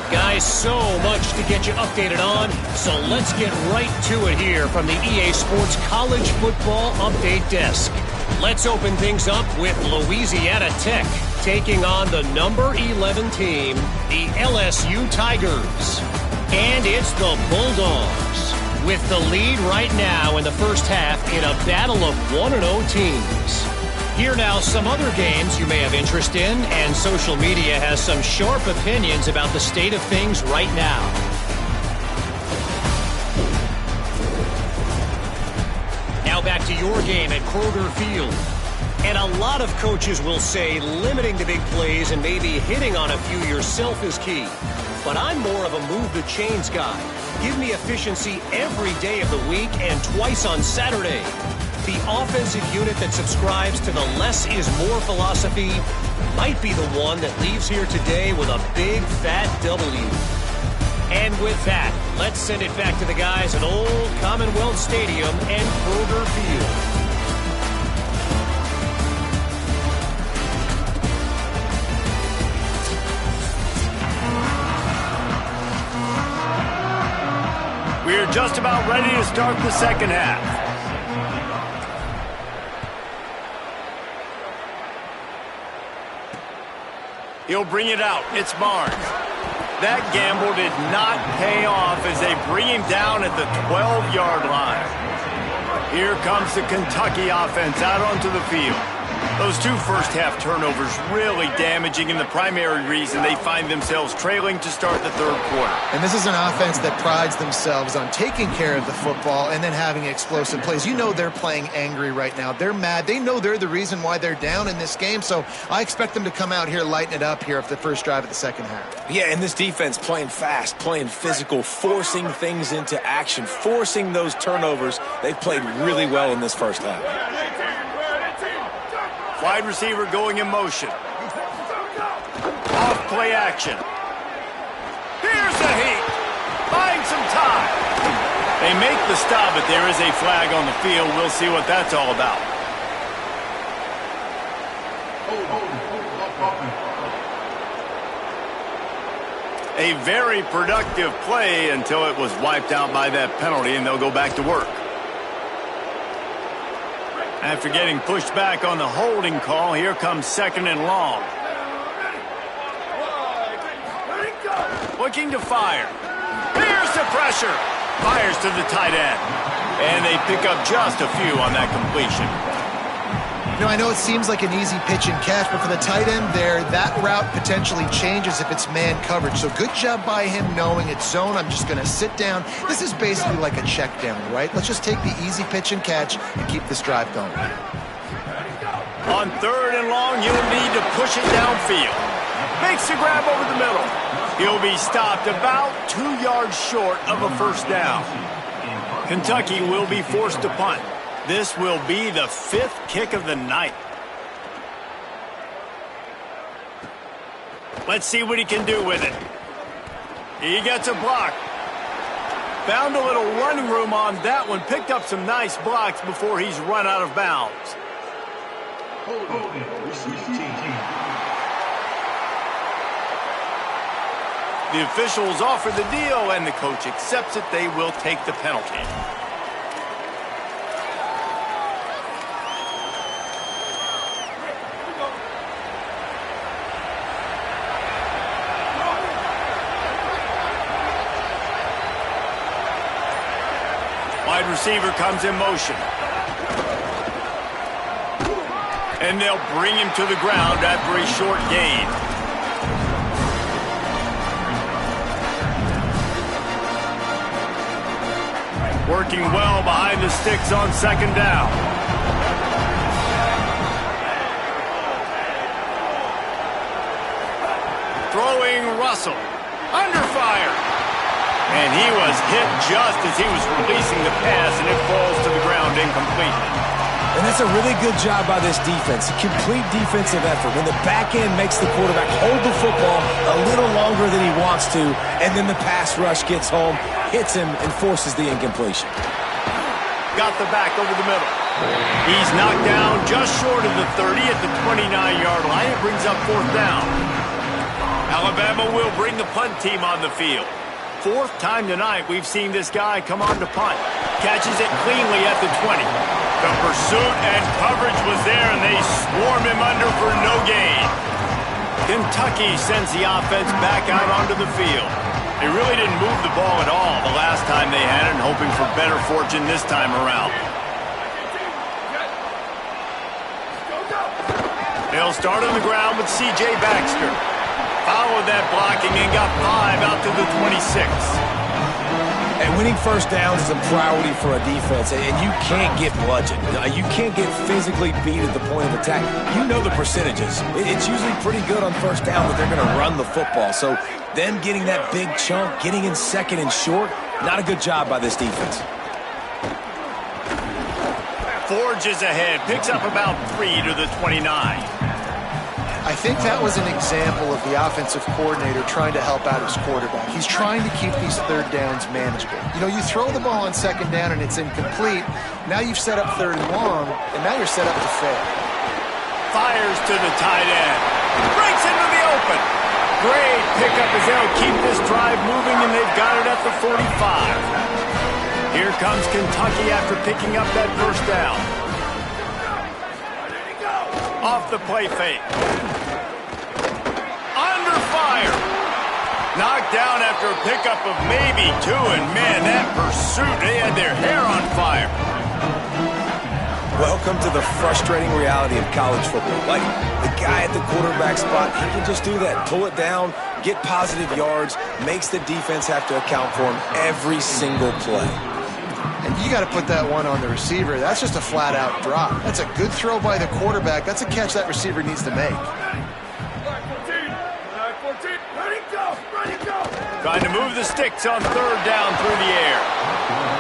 S5: Guys, so much to get you updated on, so let's get right to it here from the EA Sports College Football Update Desk. Let's open things up with Louisiana Tech taking on the number 11 team, the LSU Tigers. And it's the Bulldogs with the lead right now in the first half in a battle of 1-0 teams. Here now, some other games you may have interest in, and social media has some sharp opinions about the state of things right now. Now back to your game at Kroger Field. And a lot of coaches will say limiting the big plays and maybe hitting on a few yourself is key. But I'm more of a move the chains guy. Give me efficiency every day of the week and twice on Saturday. The offensive unit that subscribes to the less is more philosophy might be the one that leaves here today with a big fat W. And with that, let's send it back to the guys at Old Commonwealth Stadium and Kroger Field.
S1: We're just about ready to start the second half. He'll bring it out. It's Barnes. That gamble did not pay off as they bring him down at the 12-yard line. Here comes the Kentucky offense out onto the field. Those two first-half turnovers really damaging, and the primary reason they find themselves trailing to start the third quarter.
S4: And this is an offense that prides themselves on taking care of the football and then having explosive plays. You know they're playing angry right now. They're mad. They know they're the reason why they're down in this game, so I expect them to come out here, lighten it up here for the first drive of the second half.
S3: Yeah, and this defense playing fast, playing physical, forcing things into action, forcing those turnovers. They've played really well in this first half.
S1: Wide receiver going in motion. Off play action. Here's the heat. Buying some time. They make the stop, but there is a flag on the field. We'll see what that's all about. A very productive play until it was wiped out by that penalty, and they'll go back to work. After getting pushed back on the holding call, here comes second and long. Looking to fire. Here's the pressure. Fires to the tight end. And they pick up just a few on that completion.
S4: You know, I know it seems like an easy pitch and catch, but for the tight end there, that route potentially changes if it's man coverage. So good job by him knowing it's zone. I'm just going to sit down. This is basically like a check down, right? Let's just take the easy pitch and catch and keep this drive going.
S1: On third and long, he'll need to push it downfield. Makes the grab over the middle. He'll be stopped about 2 yards short of a first down. Kentucky will be forced to punt. This will be the 5th kick of the night. Let's see what he can do with it. He gets a block. Found a little running room on that one. Picked up some nice blocks before he's run out of bounds. The officials offer the deal, and the coach accepts it. They will take the penalty. Wide receiver comes in motion. And they'll bring him to the ground after a short gain. Working well behind the sticks on second down. Throwing Russell. Under fire. And he was hit just as he was releasing the pass, and it falls to the ground incomplete.
S3: And that's a really good job by this defense. A complete defensive effort. When the back end makes the quarterback hold the football a little longer than he wants to, and then the pass rush gets home, hits him, and forces the incompletion.
S1: Got the back over the middle. He's knocked down just short of the 30 at the 29-yard line. It brings up fourth down. Alabama will bring the punt team on the field. 4th time tonight we've seen this guy come on to punt. Catches it cleanly at the 20. The pursuit and coverage was there, and they swarm him under for no gain. Kentucky sends the offense back out onto the field. They really didn't move the ball at all the last time they had it, and hoping for better fortune this time around. They'll start on the ground with C.J. Baxter. Followed that blocking and got 5 out to the 26.
S3: And winning first downs is a priority for a defense, and you can't get bludgeoned. You can't get physically beat at the point of attack. You know the percentages. It's usually pretty good on first down that they're going to run the football. So them getting that big chunk, getting in second and short, not a good job by this defense.
S1: Forges ahead, picks up about 3 to the 29.
S4: I think that was an example of the offensive coordinator trying to help out his quarterback. He's trying to keep these third downs manageable. You know, you throw the ball on second down and it's incomplete. Now you've set up third and long, and now you're set up to fail.
S1: Fires to the tight end. Breaks into the open. Great pickup as they'll keep this drive moving, and they've got it at the 45. Here comes Kentucky after picking up that first down. Off the play fake. Under fire. Knocked down after a pickup of maybe 2, and man, that pursuit, they had their hair on fire.
S3: Welcome to the frustrating reality of college football. Like, the guy at the quarterback spot, he can just do that. Pull it down, get positive yards, makes the defense have to account for him every single play.
S4: And you got to put that one on the receiver. That's just a flat-out drop. That's a good throw by the quarterback. That's a catch that receiver needs to make.
S1: Trying to move the sticks on third down through the air.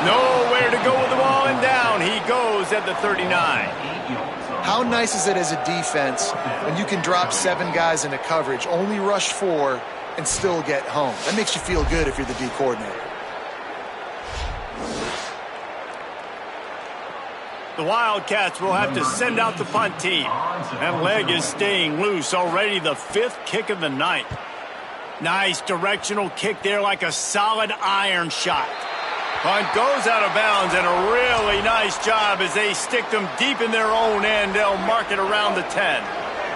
S1: Nowhere to go with the ball, and down he goes at the 39.
S4: How nice is it as a defense when you can drop 7 guys into coverage, only rush 4, and still get home? That makes you feel good if you're the D coordinator.
S1: The Wildcats will have to send out the punt team. That leg is staying loose. Already the 5th kick of the night. Nice directional kick there, like a solid iron shot. Punt goes out of bounds, and a really nice job as they stick them deep in their own end. They'll mark it around the 10.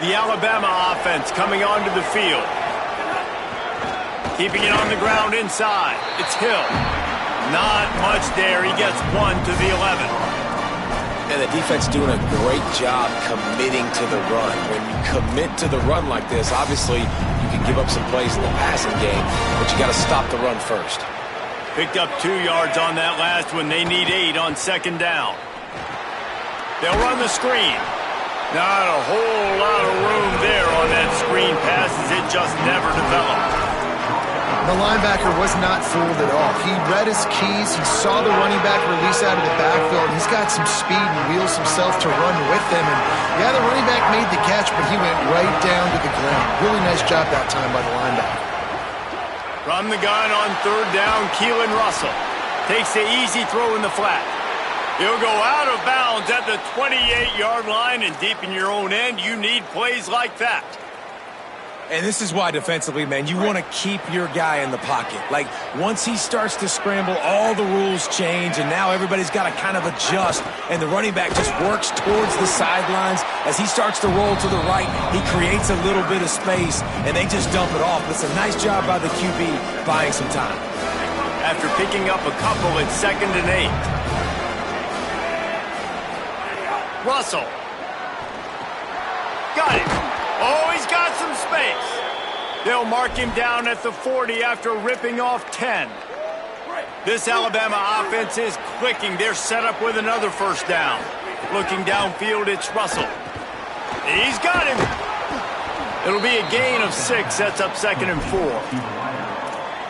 S1: The Alabama offense coming onto the field. Keeping it on the ground inside. It's Hill. Not much there. He gets 1 to the 11.
S3: And the defense doing a great job committing to the run. When you commit to the run like this, obviously you can give up some plays in the passing game, but you got to stop the run first.
S1: Picked up 2 yards on that last one. They need 8 on second down. They'll run the screen. Not a whole lot of room there on that screen pass as it just never developed.
S4: The linebacker was not fooled at all. He read his keys. He saw the running back release out of the backfield. He's got some speed and wheels himself to run with them. And yeah, the running back made the catch, but he went right down to the ground. Really nice job that time by the linebacker.
S1: From the gun on third down, Keelan Russell takes the easy throw in the flat. He'll go out of bounds at the 28-yard line, and deep in your own end, you need plays like that.
S3: And this is why defensively, man, you want to keep your guy in the pocket. Like, once he starts to scramble, all the rules change, and now everybody's got to kind of adjust, and the running back just works towards the sidelines. As he starts to roll to the right, he creates a little bit of space, and they just dump it off. It's a nice job by the QB buying some time.
S1: After picking up a couple, it's 2nd and 8. Russell. Got it. Oh, he's got some space. They'll mark him down at the 40 after ripping off 10. This Alabama offense is clicking. They're set up with another first down. Looking downfield, it's Russell. He's got him. It'll be a gain of 6. That's up 2nd and 4.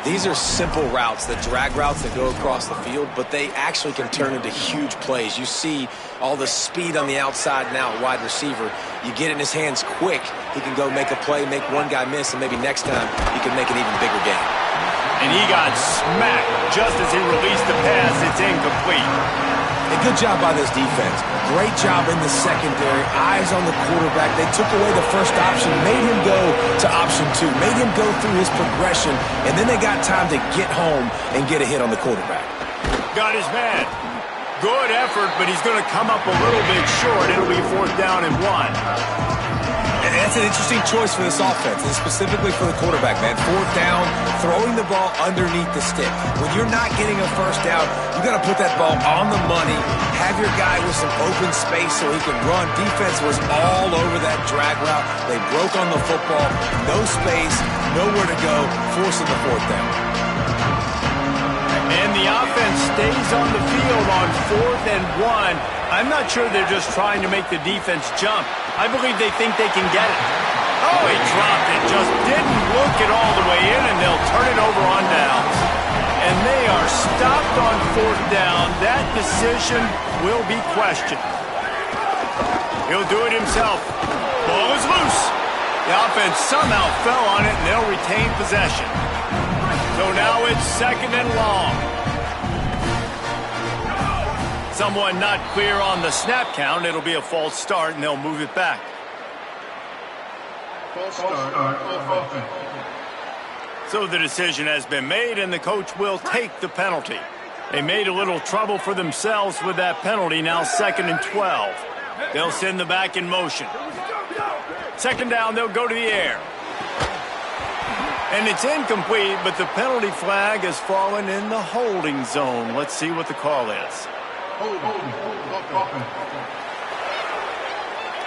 S3: These are simple routes, the drag routes that go across the field, but they actually can turn into huge plays. You see all the speed on the outside now at wide receiver. You get it in his hands quick, he can go make a play, make one guy miss, and maybe next time he can make an even bigger game.
S1: And he got smacked just as he released the pass. It's incomplete.
S3: A good job by this defense. Great job in the secondary. Eyes on the quarterback. They took away the first option, made him go to option 2, made him go through his progression, and then they got time to get home and get a hit on the quarterback.
S1: Got his man. Good effort, but he's going to come up a little bit short. It'll be 4th down and 1.
S3: That's an interesting choice for this offense, and specifically for the quarterback, man. 4th down, throwing the ball underneath the stick. When you're not getting a first down, you got to put that ball on the money, have your guy with some open space so he can run. Defense was all over that drag route. They broke on the football, no space, nowhere to go, forcing the 4th down.
S1: And the offense stays on the field on 4th and 1. I'm not sure they're just trying to make the defense jump. I believe they think they can get it. Oh, he dropped it. Just didn't look it all the way in, and they'll turn it over on downs. And they are stopped on 4th down. That decision will be questioned. He'll do it himself. Ball is loose. The offense somehow fell on it, and they'll retain possession. So now it's 2nd and long. Someone not clear on the snap count. It'll be a false start, and they'll move it back.
S6: False start.
S1: So the decision has been made, and the coach will take the penalty. They made a little trouble for themselves with that penalty. Now 2nd and 12. They'll send the back in motion. 2nd down, they'll go to the air. And it's incomplete, but the penalty flag has fallen in the holding zone. Let's see what the call is.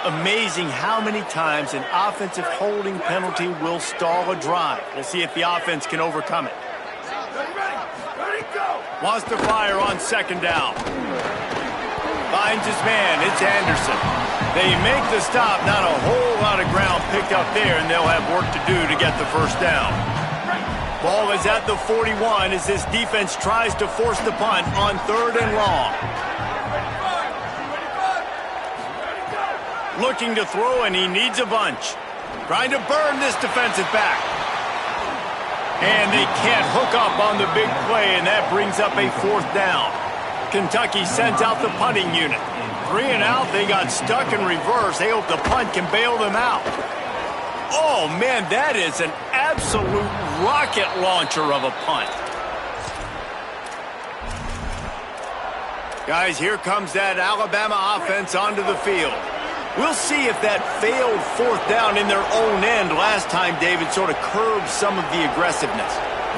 S1: Amazing how many times an offensive holding penalty will stall a drive. We'll see if the offense can overcome it. Wants to fire on 2nd down. Finds his man. It's Anderson. They make the stop. Not a whole lot of ground picked up there, and they'll have work to do to get the first down. Ball is at the 41 as this defense tries to force the punt on 3rd and long. Looking to throw, and he needs a bunch. Trying to burn this defensive back. And they can't hook up on the big play, and that brings up a 4th down. Kentucky sends out the punting unit. 3 and out, they got stuck in reverse. They hope the punt can bail them out. Oh, man, that is an absolute rocket launcher of a punt. Guys, here comes that Alabama offense onto the field. We'll see if that failed 4th down in their own end last time, David, sort of curbed some of the aggressiveness.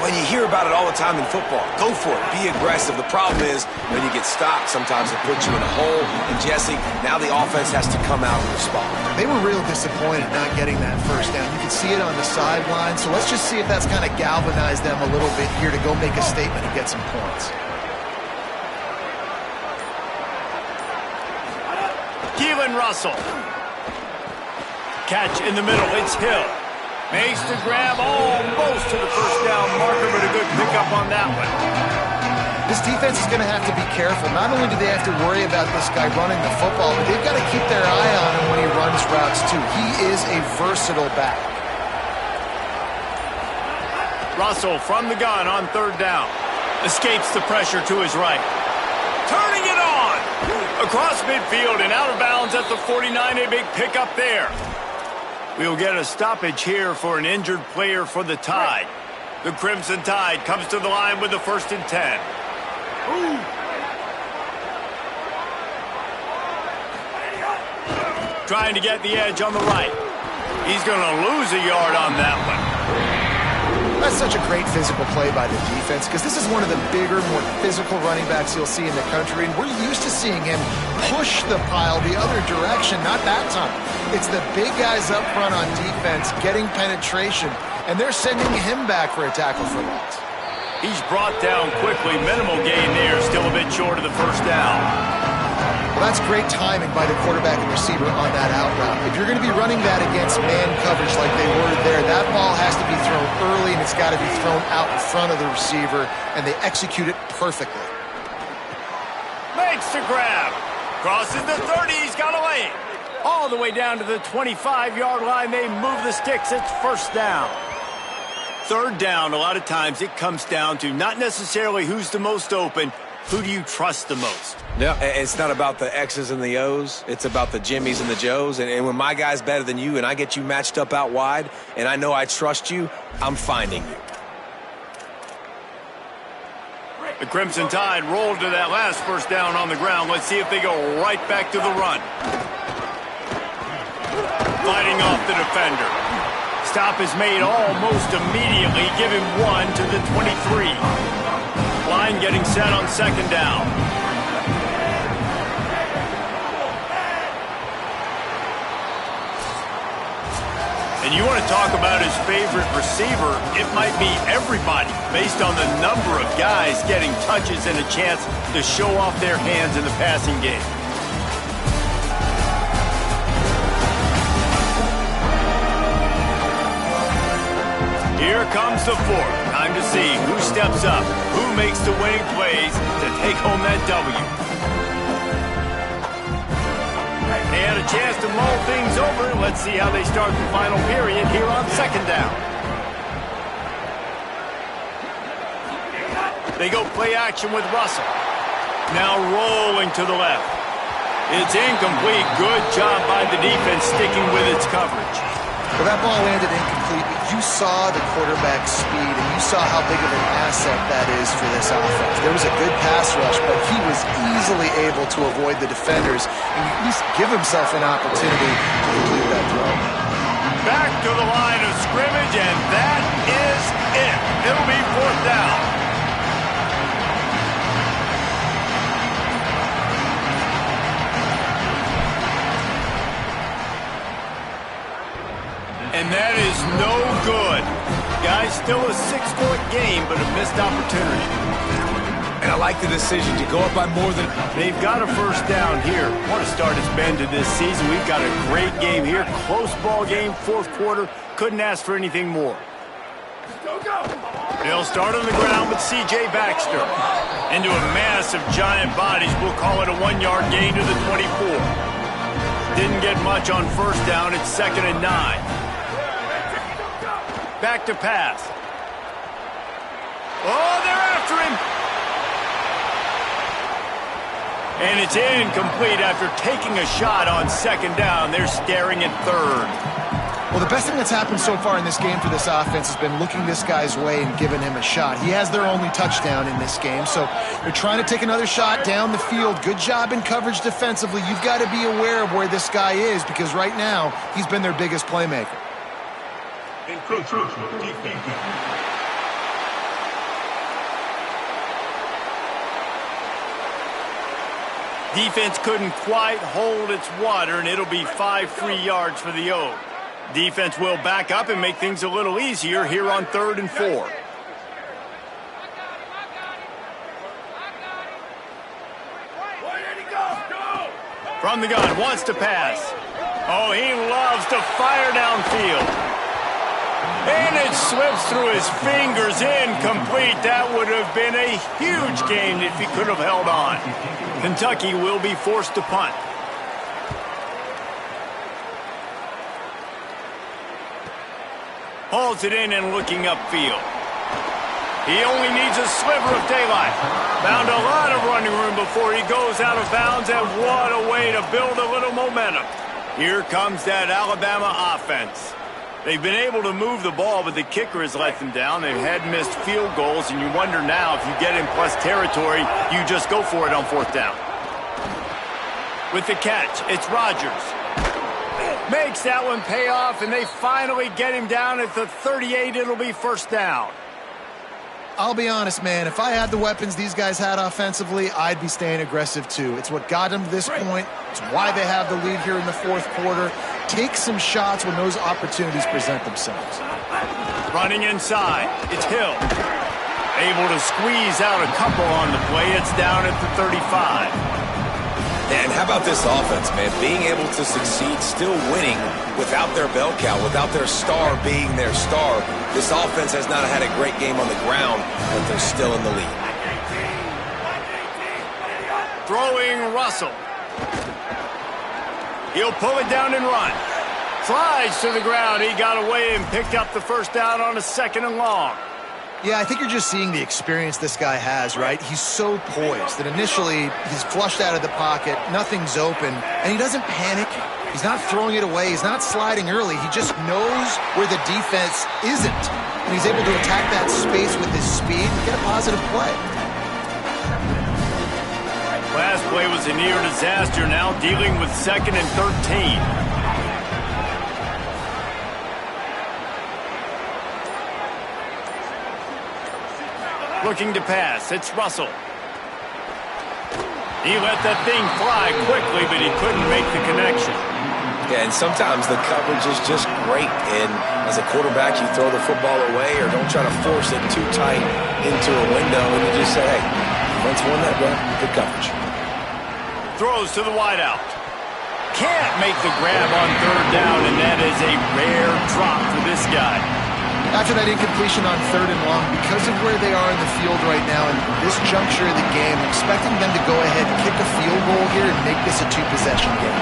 S3: When you hear about it all the time in football, go for it. Be aggressive. The problem is when you get stopped, sometimes it puts you in a hole. And, Jesse, now the offense has to come out and respond.
S4: They were real disappointed not getting that first down. You can see it on the sideline. So let's just see if that's kind of galvanized them a little bit here to go make a statement and get some points.
S1: Keelan Russell. Catch in the middle. It's Hill. Makes the grab almost to the first down marker, but a good pickup on that one.
S4: This defense is going to have to be careful. Not only do they have to worry about this guy running the football, but they've got to keep their eye on him when he runs routes, too. He is a versatile back.
S1: Russell from the gun on 3rd down. Escapes the pressure to his right. Turning it on! Across midfield and out of bounds at the 49. A big pickup there. We'll get a stoppage here for an injured player for the Tide. The Crimson Tide comes to the line with the 1st and 10. Trying to get the edge on the right. He's going to lose a yard on that one.
S4: That's such a great physical play by the defense because this is one of the bigger, more physical running backs you'll see in the country, and we're used to seeing him push the pile the other direction. Not that time. It's the big guys up front on defense getting penetration, and they're sending him back for a tackle for loss.
S1: He's brought down quickly. Minimal gain there, still a bit short of the first down.
S4: Well, that's great timing by the quarterback and receiver on that out route. If you're going to be running that against man coverage like they were there, that ball has to be thrown early, and it's got to be thrown out in front of the receiver, and they execute it perfectly.
S1: Makes the grab. Crosses the 30. He's got away. All the way down to the 25-yard line. They move the sticks. It's 1st down. 3rd down, a lot of times it comes down to not necessarily who's the most open, who do you trust the most?
S3: Yeah, it's not about the X's and the O's. It's about the Jimmys and the Joes. And when my guy's better than you and I get you matched up out wide and I know I trust you, I'm finding you.
S1: The Crimson Tide rolled to that last 1st down on the ground. Let's see if they go right back to the run. fighting off the defender. Stop is made almost immediately. Give him 1 to the 23. Line getting set on second down. And you want to talk about his favorite receiver, it might be everybody based on the number of guys getting touches and a chance to show off their hands in the passing game. Here comes the fourth. Time to see who steps up, who makes the winning plays to take home that W. They had a chance to mull things over. Let's see how they start the final period here on second down. They go play action with Russell. Now rolling to the left. It's incomplete. Good job by the defense sticking with its coverage.
S4: Well, that ball landed incomplete, but you saw the quarterback's speed, and you saw how big of an asset that is for this offense. There was a good pass rush, but he was easily able to avoid the defenders and at least give himself an opportunity to complete that throw.
S1: Back to the line of scrimmage, and that is it. It'll be fourth down. And that is no good. Guys, still a 6-point game, but a missed opportunity.
S3: And I like the decision to go up by more than...
S1: They've got a first down here. What a start it's been to this season. We've got a great game here. Close ball game, fourth quarter. Couldn't ask for anything more. They'll start on the ground with C.J. Baxter. Into a mass of giant bodies. We'll call it a 1-yard gain to the 24. Didn't get much on first down. It's 2nd and 9. Back to pass. Oh, they're after him. And it's incomplete after taking a shot on second down. They're staring at third.
S4: Well, the best thing that's happened so far in this game for this offense has been looking this guy's way and giving him a shot. He has their only touchdown in this game, so they're trying to take another shot down the field. Good job in coverage defensively. You've got to be aware of where this guy is because right now he's been their biggest playmaker.
S1: Defense couldn't quite hold its water, and it'll be 5 free yards for the O. Defense will back up and make things a little easier here on 3rd and 4. From the gun, wants to pass. Oh, he loves to fire downfield. And it slips through his fingers, incomplete. That would have been a huge gain if he could have held on. Kentucky will be forced to punt. Hauls it in and looking upfield. He only needs a sliver of daylight. Found a lot of running room before he goes out of bounds, and what a way to build a little momentum. Here comes that Alabama offense. They've been able to move the ball, but the kicker has let them down. They've had missed field goals, and you wonder now if you get in plus territory, you just go for it on fourth down. With the catch, it's Rodgers. Makes that one pay off, and they finally get him down at the 38. It'll be first down.
S4: I'll be honest, man. If I had the weapons these guys had offensively, I'd be staying aggressive too. It's what got them to this point. It's why they have the lead here in the fourth quarter. Take some shots when those opportunities present themselves.
S1: Running inside, it's Hill. Able to squeeze out a couple on the play. It's down at the 35.
S3: And how about this offense, man? Being able to succeed, still winning without their bell cow, without their star being their star. This offense has not had a great game on the ground, but they're still in the lead.
S1: Throwing Russell. He'll pull it down and run. Slides to the ground. He got away and picked up the first down on a 2nd and long.
S4: Yeah, I think you're just seeing the experience this guy has, right? He's so poised that initially he's flushed out of the pocket, nothing's open, and he doesn't panic. He's not throwing it away. He's not sliding early. He just knows where the defense isn't, and he's able to attack that space with his speed and get a positive play.
S1: Last play was a near disaster, now dealing with 2nd and 13. Looking to pass. It's Russell. He let that thing fly quickly, but he couldn't make the connection.
S3: Yeah, and sometimes the coverage is just great. And as a quarterback, you throw the football away or don't try to force it too tight into a window, and you just say, hey, defense won that run. Good coverage.
S1: Throws to the wideout. Can't make the grab on third down, and that is a rare drop for this guy.
S4: After that incompletion on third and long, because of where they are in the field right now and this juncture of the game, I'm expecting them to go ahead and kick a field goal here and make this a two-possession game.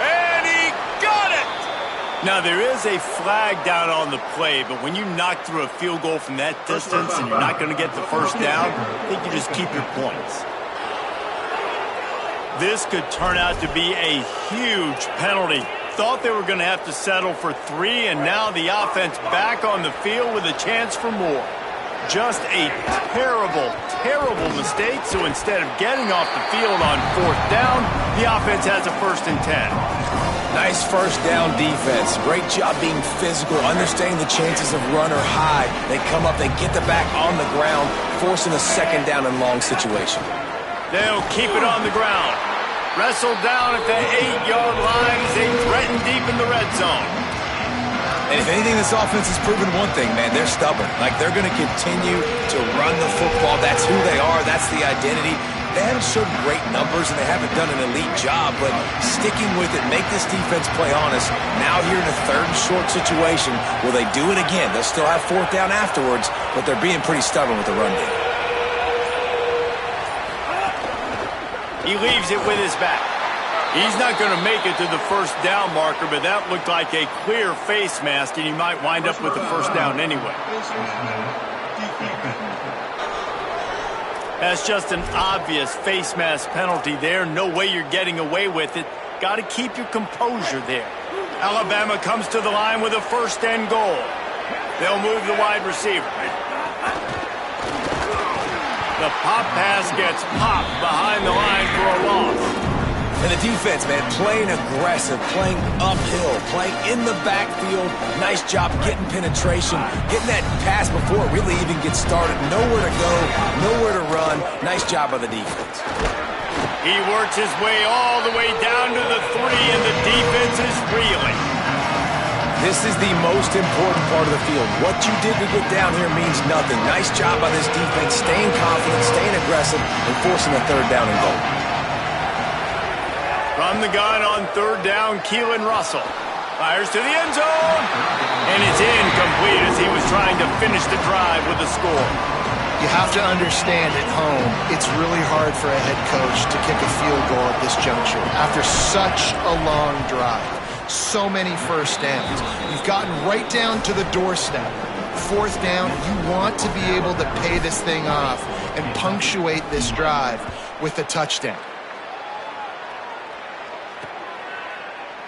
S1: And he got it! Now, there is a flag down on the play, but when you knock through a field goal from that distance and you're not going to get the first down, I think you just keep your points. This could turn out to be a huge penalty. Thought they were going to have to settle for 3, and now the offense back on the field with a chance for more. Just a terrible, terrible mistake, so instead of getting off the field on fourth down, the offense has a 1st and 10.
S3: Nice first down defense. Great job being physical, understanding the chances of run or hide. They come up, they get the back on the ground, forcing a 2nd down and long situation.
S1: They'll keep it on the ground. Wrestled down at the 8-yard line as they threaten deep in the red zone.
S3: And if anything, this offense has proven one thing, man. They're stubborn. Like, they're going to continue to run the football. That's who they are. That's the identity. They haven't showed great numbers, and they haven't done an elite job, but sticking with it, make this defense play honest. Now here in a 3rd and short situation, will they do it again? They'll still have 4th down afterwards, but they're being pretty stubborn with the run game.
S1: He leaves it with his back. He's not going to make it to the 1st down marker, but that looked like a clear face mask, and he might wind up with the 1st down anyway. That's just an obvious face mask penalty there. No way you're getting away with it. Got to keep your composure there. Alabama comes to the line with a 1st and goal. They'll move the wide receiver. The pop pass gets popped behind the line for a loss.
S3: And the defense, man, playing aggressive, playing uphill, playing in the backfield. Nice job getting penetration, getting that pass before it really even gets started. Nowhere to go, nowhere to run. Nice job by the defense.
S1: He works his way all the way down to the 3, and the defense is reeling.
S3: This is the most important part of the field. What you did to get down here means nothing. Nice job by this defense, staying confident, staying aggressive, and forcing a 3rd down and goal.
S1: From the gun on 3rd down, Keelan Russell fires to the end zone, and it's incomplete as he was trying to finish the drive with a score.
S4: You have to understand at home, it's really hard for a head coach to kick a field goal at this juncture after such a long drive. So many 1st downs. You've gotten right down to the doorstep. 4th down, you want to be able to pay this thing off and punctuate this drive with a touchdown.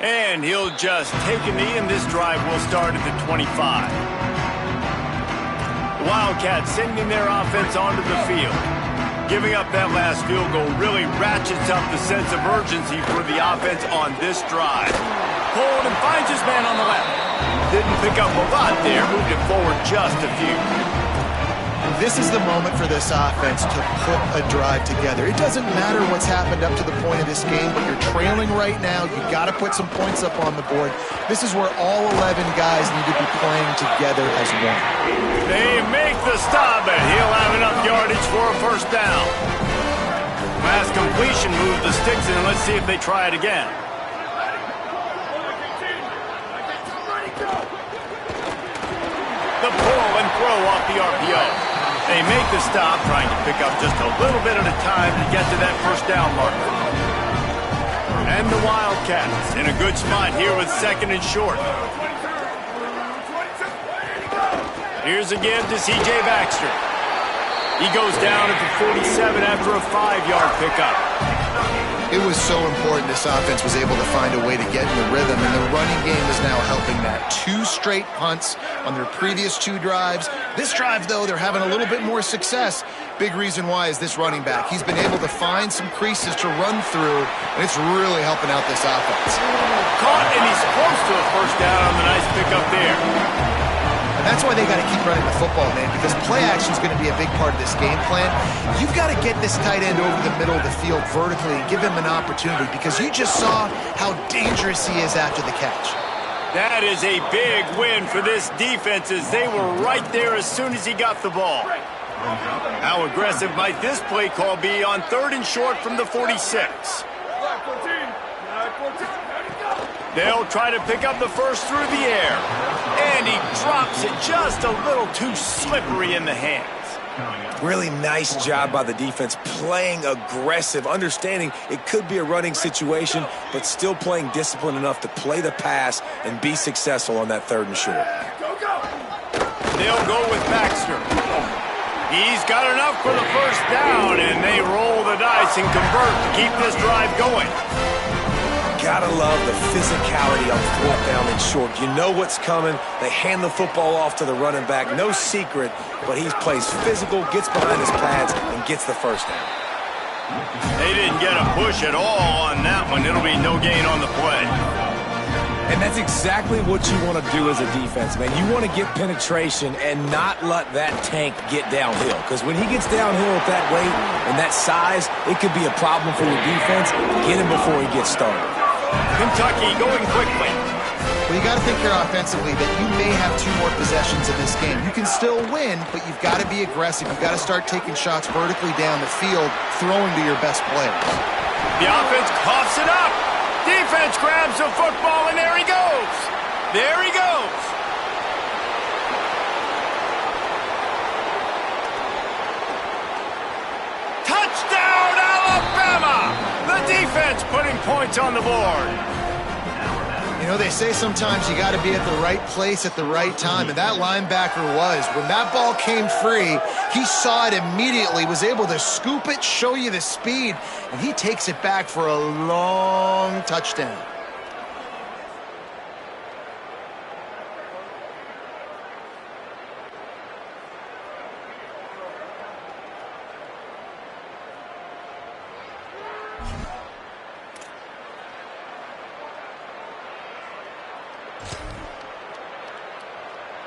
S1: And he'll just take a knee, and this drive will start at the 25. The Wildcats sending their offense onto the field. Giving up that last field goal really ratchets up the sense of urgency for the offense on this drive. Hold and finds his man on the left. Didn't pick up a lot there, moved it forward just a few.
S4: This is the moment for this offense to put a drive together. It doesn't matter what's happened up to the point of this game, but you're trailing right now. You got to put some points up on the board. This is where all 11 guys need to be playing together as one.
S1: They make the stop, and he'll have enough yardage for a 1st down. Last completion moved the sticks in. Let's see if they try it again. The pull and throw off the RPO. They make the stop, trying to pick up just a little bit at a time to get to that 1st down marker. And the Wildcats in a good spot here with 2nd and short. Here's again to C.J. Baxter. He goes down at the 47 after a 5-yard pickup.
S4: It was so important this offense was able to find a way to get in the rhythm, and the running game is now helping that. 2 straight punts on their previous 2 drives. This drive, though, they're having a little bit more success. Big reason why is this running back. He's been able to find some creases to run through, and it's really helping out this offense.
S1: Caught, and he's close to a 1st down on the nice pickup there.
S4: That's why they got to keep running the football, man, because play action is going to be a big part of this game plan. You've got to get this tight end over the middle of the field vertically and give him an opportunity, because you just saw how dangerous he is after the catch.
S1: That is a big win for this defense, as they were right there as soon as he got the ball. How aggressive might this play call be on 3rd and short from the 46? They'll try to pick up the first through the air. And he drops it just a little too slippery in the hands.
S3: Really nice job by the defense, playing aggressive, understanding it could be a running situation, but still playing disciplined enough to play the pass and be successful on that 3rd and short.
S1: They'll go with Baxter. He's got enough for the first down, and they roll the dice and convert to keep this drive going.
S3: Gotta love the physicality on 4th down and short. You know what's coming. They hand the football off to the running back. No secret, but he plays physical, gets behind his pads, and gets the first down.
S1: They didn't get a push at all on that one. It'll be no gain on the play.
S3: And that's exactly what you want to do as a defense, man. You want to get penetration and not let that tank get downhill. Because when he gets downhill at that weight and that size, it could be a problem for your defense. Get him before he gets started.
S1: Kentucky going quickly.
S4: Well, you got to think here offensively that you may have 2 more possessions in this game. You can still win, but you've got to be aggressive. You've got to start taking shots vertically down the field, throwing to your best players.
S1: The offense coughs it up. Defense grabs the football, and there he goes. There he goes. Touchdown, Alabama! The defense putting points on the board.
S4: You know, they say sometimes you got to be at the right place at the right time, and that linebacker was. When that ball came free, he saw it immediately, was able to scoop it, show you the speed, and he takes it back for a long touchdown.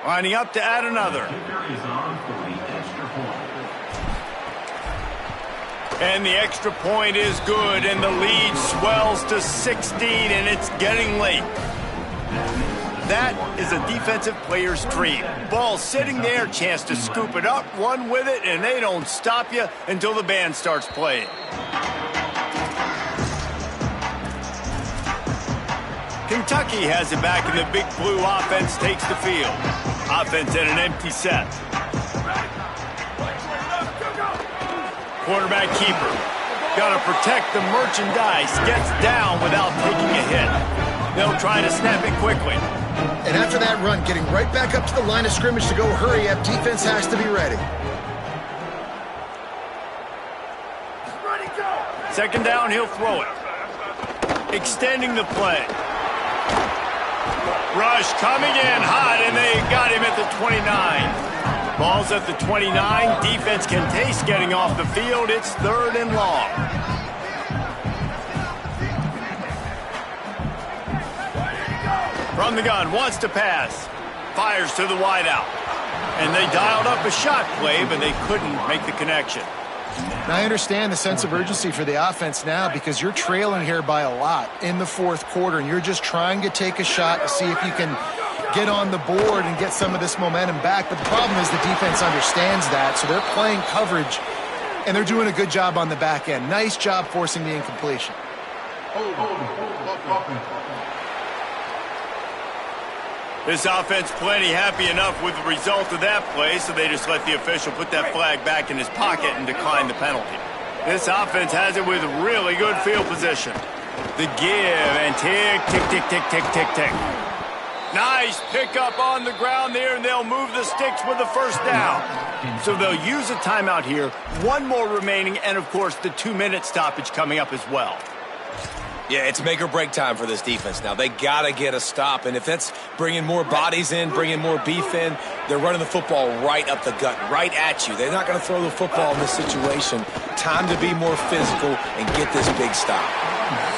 S1: Lining up to add another. And the extra point is good, and the lead swells to 16, and it's getting late. That is a defensive player's dream. Ball sitting there, chance to scoop it up, run with it, and they don't stop you until the band starts playing. Kentucky has it back, and the Big Blue offense takes the field. Offense at an empty set. Quarterback keeper. Got to protect the merchandise. Gets down without taking a hit. They'll try to snap it quickly.
S4: And after that run, getting right back up to the line of scrimmage to go hurry up, defense has to be ready.
S1: Second down, he'll throw it. Extending the play. Rush coming in hot, and they got him at the 29. Ball's at the 29. Defense can taste getting off the field. It's 3rd and long. From the gun, wants to pass. Fires to the wideout. And they dialed up a shot play, but they couldn't make the connection.
S4: Now, I understand the sense of urgency for the offense now, because you're trailing here by a lot in the 4th quarter, and you're just trying to take a shot to see if you can get on the board and get some of this momentum back. But the problem is the defense understands that, so they're playing coverage, and they're doing a good job on the back end. Nice job forcing the incompletion.
S1: This offense plenty happy enough with the result of that play, so they just let the official put that flag back in his pocket and decline the penalty. This offense has it with really good field position. The give, and tick, tick, tick, tick, tick, tick, tick. Nice pickup on the ground there, and they'll move the sticks with the first down. So they'll use a timeout here, 1 more remaining, and of course the 2-minute stoppage coming up as well.
S3: Yeah, it's make or break time for this defense now. They got to get a stop, and if that's bringing more bodies in, bringing more beef in, they're running the football right up the gut, right at you. They're not going to throw the football in this situation. Time to be more physical and get this big stop.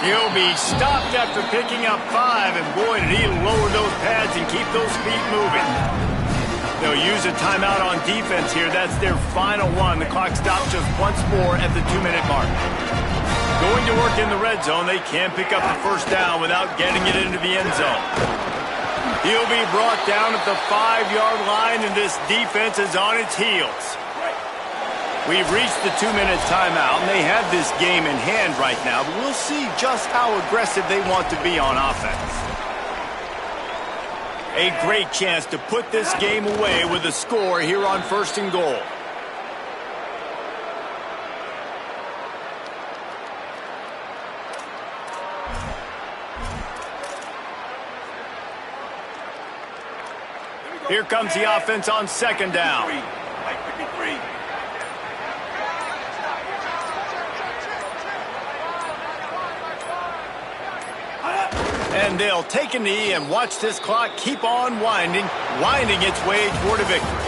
S1: He'll be stopped after picking up 5, and boy, did he lower those pads and keep those feet moving. They'll use a timeout on defense here. That's their final one. The clock stops just once more at the 2-minute mark. Going to work in the red zone, they can't pick up the first down without getting it into the end zone. He'll be brought down at the 5-yard line, and this defense is on its heels. We've reached the 2-minute timeout, and they have this game in hand right now, but we'll see just how aggressive they want to be on offense. A great chance to put this game away with a score here on 1st and goal. Here comes the offense on 2nd down. And they'll take a knee and watch this clock keep on winding its way toward a victory.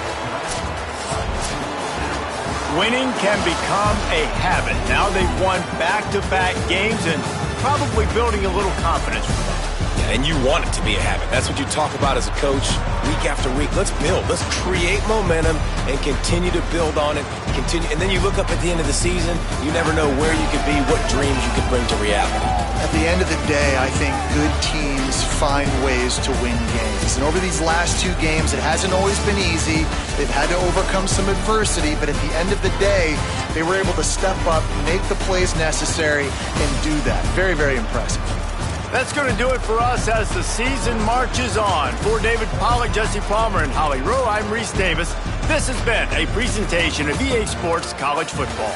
S1: Winning can become a habit. Now they've won back-to-back games and probably building a little confidence from that.
S3: And you want it to be a habit. That's what you talk about as a coach week after week. Let's build. Let's create momentum and continue to build on it. And then you look up at the end of the season, you never know where you could be, what dreams you could bring to reality.
S4: At the end of the day, I think good teams find ways to win games. And over these last 2 games, it hasn't always been easy. They've had to overcome some adversity, but at the end of the day, they were able to step up, make the plays necessary, and do that. Very, very impressive.
S1: That's going to do it for us as the season marches on. For David Pollack, Jesse Palmer, and Holly Rowe, I'm Reese Davis. This has been a presentation of EA Sports College Football.